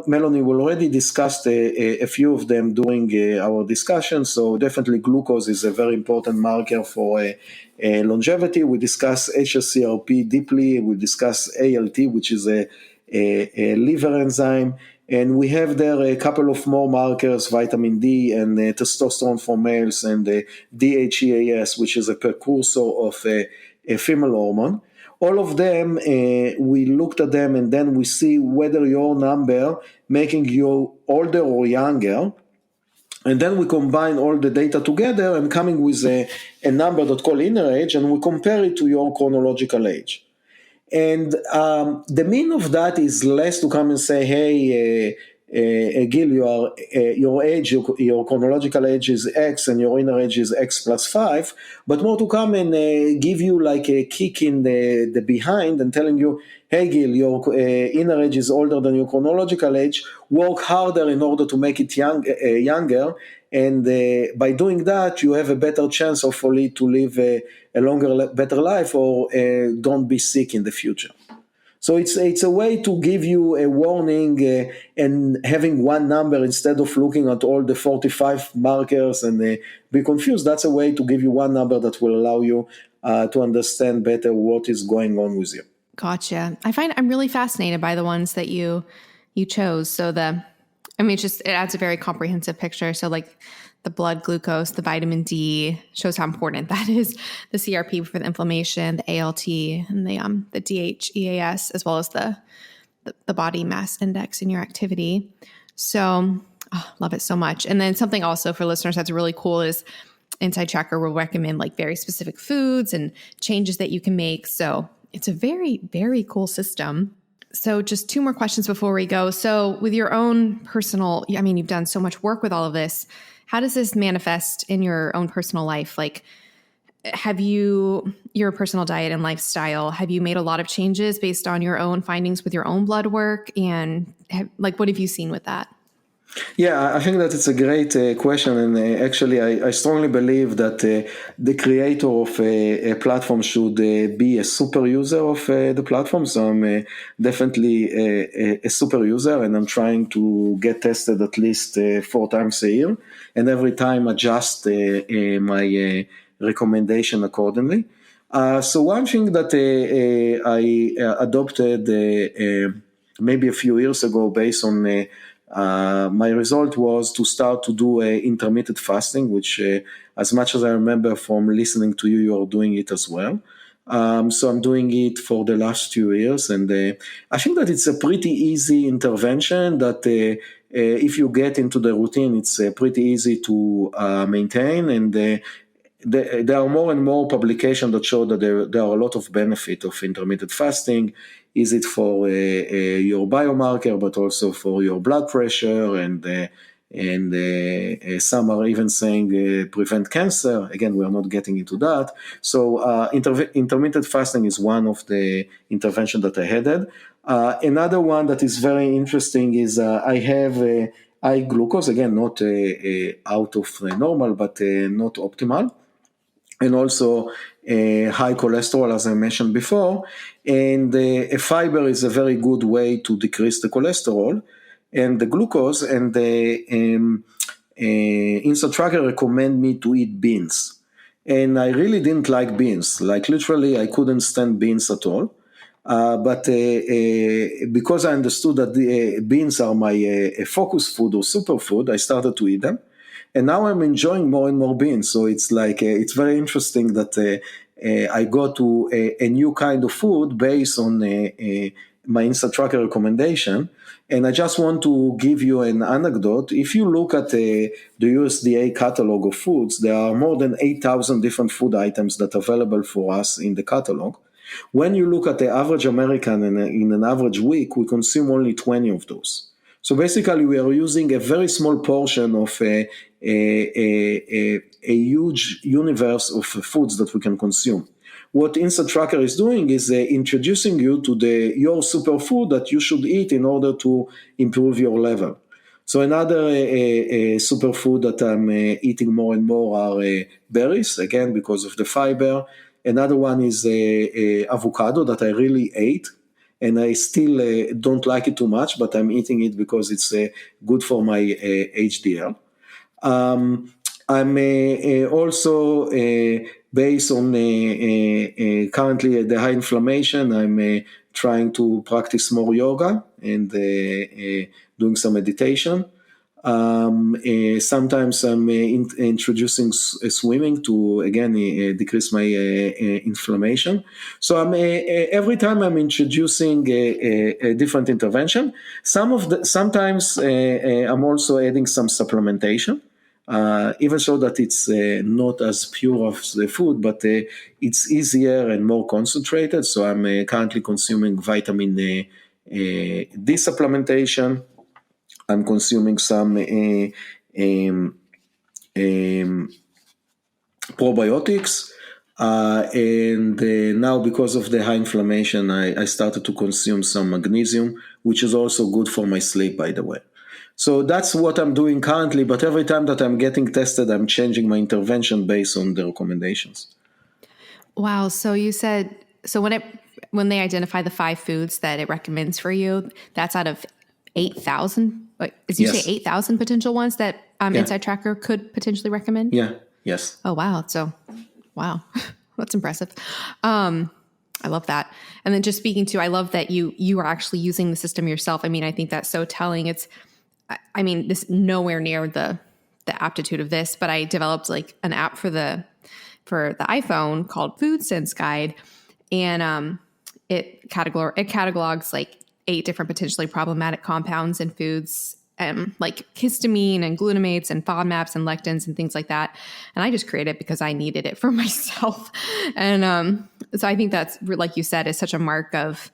S1: Melanie will already discussed a few of them during our discussion. So definitely glucose is a very important marker for longevity. We discuss HSCRP deeply. We discuss ALT, which is a liver enzyme. And we have there a couple of more markers, vitamin D and testosterone for males, and DHEAS, which is a precursor of a female hormone. All of them, we looked at them, and then we see whether your number making you older or younger. And then we combine all the data together and coming with a number that called inner age, and we compare it to your chronological age. And the mean of that is less to come and say, hey, Gil, your age, your chronological age is X and your inner age is X plus 5, but more to come and give you like a kick in the behind and telling you, hey Gil, your inner age is older than your chronological age, work harder in order to make it younger, and by doing that, you have a better chance, hopefully, to live a longer, better life, or don't be sick in the future. So it's a way to give you a warning and having one number instead of looking at all the 45 markers and be confused. That's a way to give you one number that will allow you to understand better what is going on with you.
S3: Gotcha. I'm really fascinated by the ones that you chose. So it adds a very comprehensive picture. So like the blood glucose, the vitamin D shows how important that is. The CRP for the inflammation, the ALT, and the DHEAS, as well as the body mass index in your activity. So, love it so much. And then something also for listeners that's really cool is InsideTracker will recommend like very specific foods and changes that you can make. So it's a very, very cool system. So just 2 more questions before we go. So with your own personal, you've done so much work with all of this. How does this manifest in your own personal life? Like, your personal diet and lifestyle, have you made a lot of changes based on your own findings with your own blood work? And what have you seen with that?
S1: Yeah, I think that it's a great question, and actually I strongly believe that the creator of a platform should be a super user of the platform. So I'm definitely a super user, and I'm trying to get tested at least 4 times a year, and every time adjust my recommendation accordingly. So one thing that I adopted maybe a few years ago based on my result was to start to do intermittent fasting, which as much as I remember from listening to you, you are doing it as well. So I'm doing it for the last 2 years, and I think that it's a pretty easy intervention that if you get into the routine, it's pretty easy to maintain, and there are more and more publications that show that there are a lot of benefit of intermittent fasting. Is it for your biomarker, but also for your blood pressure, and some are even saying prevent cancer. Again, we are not getting into that. So intermittent fasting is one of the interventions that I had. Another one that is very interesting is I have high glucose, again, not out of normal, but not optimal. And also high cholesterol, as I mentioned before. And a fiber is a very good way to decrease the cholesterol and the glucose. And the InsideTracker recommend me to eat beans. And I really didn't like beans. Like literally, I couldn't stand beans at all. But because I understood that the beans are my focus food or superfood, I started to eat them. And now I'm enjoying more and more beans. So it's like, it's very interesting that I go to a new kind of food based on my InsideTracker recommendation. And I just want to give you an anecdote. If you look at the USDA catalog of foods, there are more than 8,000 different food items that are available for us in the catalog. When you look at the average American in an average week, we consume only 20 of those. So basically, we are using a very small portion of a huge universe of foods that we can consume. What InsideTracker is doing is introducing you to your superfood that you should eat in order to improve your level. So another superfood that I'm eating more and more are berries, again, because of the fiber. Another one is avocado that I really ate. And I still don't like it too much, but I'm eating it because it's good for my HDL. I'm also, based on currently the high inflammation, I'm trying to practice more yoga and doing some meditation. Sometimes I'm introducing swimming to, again, decrease my inflammation. So every time I'm introducing a different intervention. Sometimes I'm also adding some supplementation, even so that it's not as pure as the food, but it's easier and more concentrated. So I'm currently consuming vitamin D supplementation. I'm consuming some probiotics, and now because of the high inflammation, I started to consume some magnesium, which is also good for my sleep, by the way. So that's what I'm doing currently, but every time that I'm getting tested, I'm changing my intervention based on the recommendations.
S3: Wow. So you said, so when they identify the 5 foods that it recommends for you, that's out of 8,000? Did you
S1: Yes.
S3: say 8,000 potential ones that InsideTracker could potentially recommend?
S1: Yeah. Yes.
S3: Oh, wow. So, wow. That's impressive. I love that. And then just speaking to, I love that you are actually using the system yourself. I mean, I think that's so telling. This nowhere near the aptitude of this, but I developed like an app for the iPhone called Food Sense Guide. And it catalogs like 8 different potentially problematic compounds in foods, like histamine and glutamates and FODMAPs and lectins and things like that. And I just created it because I needed it for myself. And so I think that's, like you said, is such a mark of,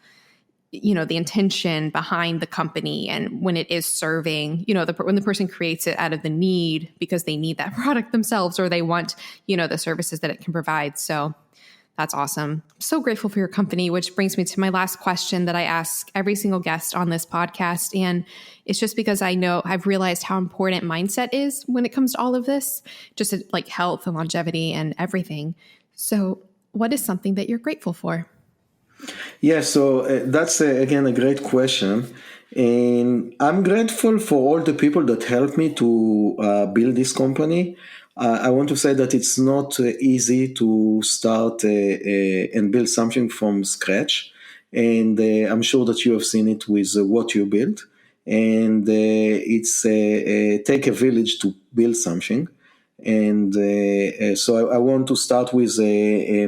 S3: the intention behind the company. And when it is serving, when the person creates it out of the need because they need that product themselves, or they want, the services that it can provide. So that's awesome. I'm so grateful for your company, which brings me to my last question that I ask every single guest on this podcast. And it's just because I've realized how important mindset is when it comes to all of this, just like health and longevity and everything. So what is something that you're grateful for?
S1: Yeah, so that's, again, a great question. And I'm grateful for all the people that helped me to build this company. I want to say that it's not easy to start and build something from scratch. And I'm sure that you have seen it with what you built. And it's take a village to build something. And so I want to start with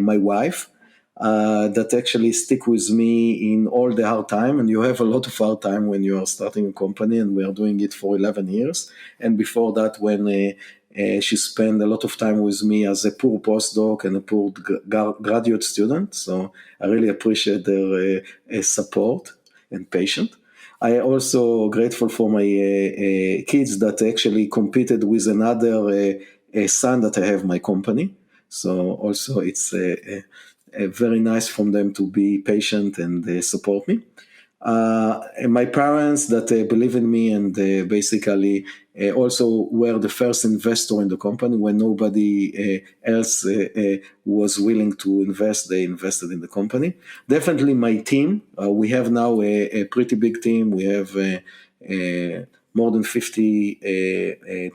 S1: my wife. That actually stick with me in all the hard time. And you have a lot of hard time when you are starting a company, and we are doing it for 11 years. And before that, when she spent a lot of time with me as a poor postdoc and a poor graduate student. So I really appreciate their support and patience. I also grateful for my kids that actually competed with another son that I have in my company. So also it's very nice from them to be patient and support me. And my parents that believe in me and basically also were the first investor in the company when nobody else was willing to invest. They invested in the company. Definitely my team. We have now a pretty big team. We have more than 50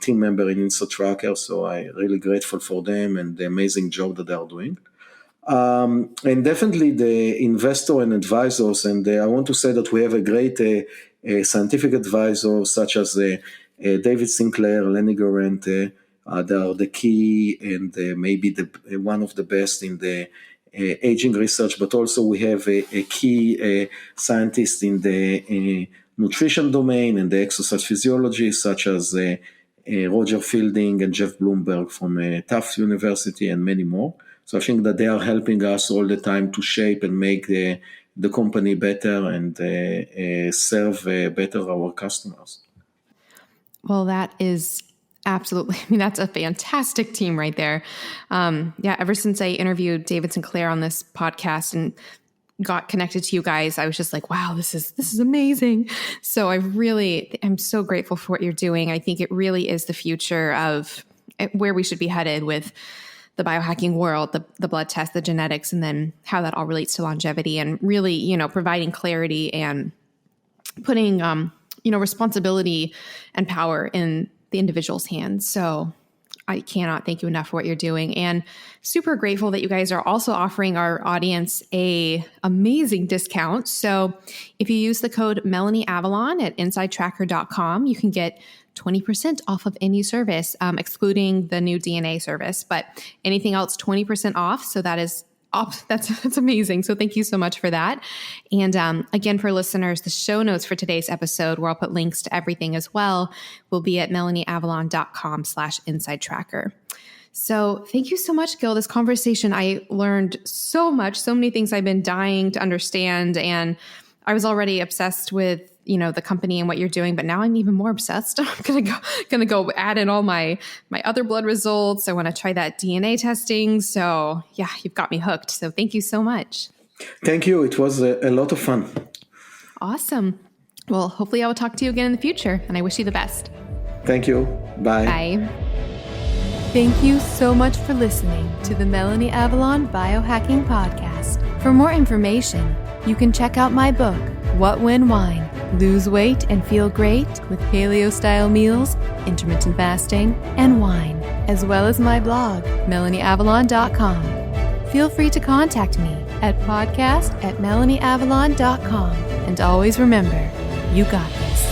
S1: team members in InsideTracker. So I'm really grateful for them and the amazing job that they are doing. And definitely the investor and advisors, and I want to say that we have a great scientific advisor such as David Sinclair, Lenny Garrett. They are the key and maybe one of the best in the aging research, but also we have a key scientist in the nutrition domain and the exercise physiology, such as Roger Fielding and Jeff Bloomberg from Tufts University and many more. So I think that they are helping us all the time to shape and make the company better and serve better our customers.
S3: Well, that is absolutely, that's a fantastic team right there. Ever since I interviewed David Sinclair on this podcast and got connected to you guys, I was just like, wow, this is amazing. So I'm so grateful for what you're doing. I think it really is the future of where we should be headed with the biohacking world, the blood test, the genetics, and then how that all relates to longevity and really, providing clarity and putting, responsibility and power in the individual's hands. So I cannot thank you enough for what you're doing, and super grateful that you guys are also offering our audience a amazing discount. So if you use the code MelanieAvalon at InsideTracker.com, you can get 20% off of any service, excluding the new DNA service, but anything else 20% off. So that is that's amazing. So thank you so much for that. And again, for listeners, the show notes for today's episode, where I'll put links to everything as well, will be at MelanieAvalon.com/InsideTracker. So thank you so much, Gil. This conversation, I learned so much, so many things I've been dying to understand. And I was already obsessed with, the company and what you're doing, but now I'm even more obsessed. I'm gonna go add in all my other blood results. I want to try that DNA testing. So yeah, you've got me hooked. So thank you so much.
S1: Thank you. It was a lot of fun.
S3: Awesome. Well, hopefully I will talk to you again in the future, and I wish you the best.
S1: Thank you. Bye.
S3: Bye.
S2: Thank you so much for listening to the Melanie Avalon Biohacking Podcast. For more information, you can check out my book, What When Wine? Lose weight and feel great with paleo-style meals, intermittent fasting, and wine, as well as my blog, MelanieAvalon.com. Feel free to contact me at podcast@MelanieAvalon.com. And always remember, you got this.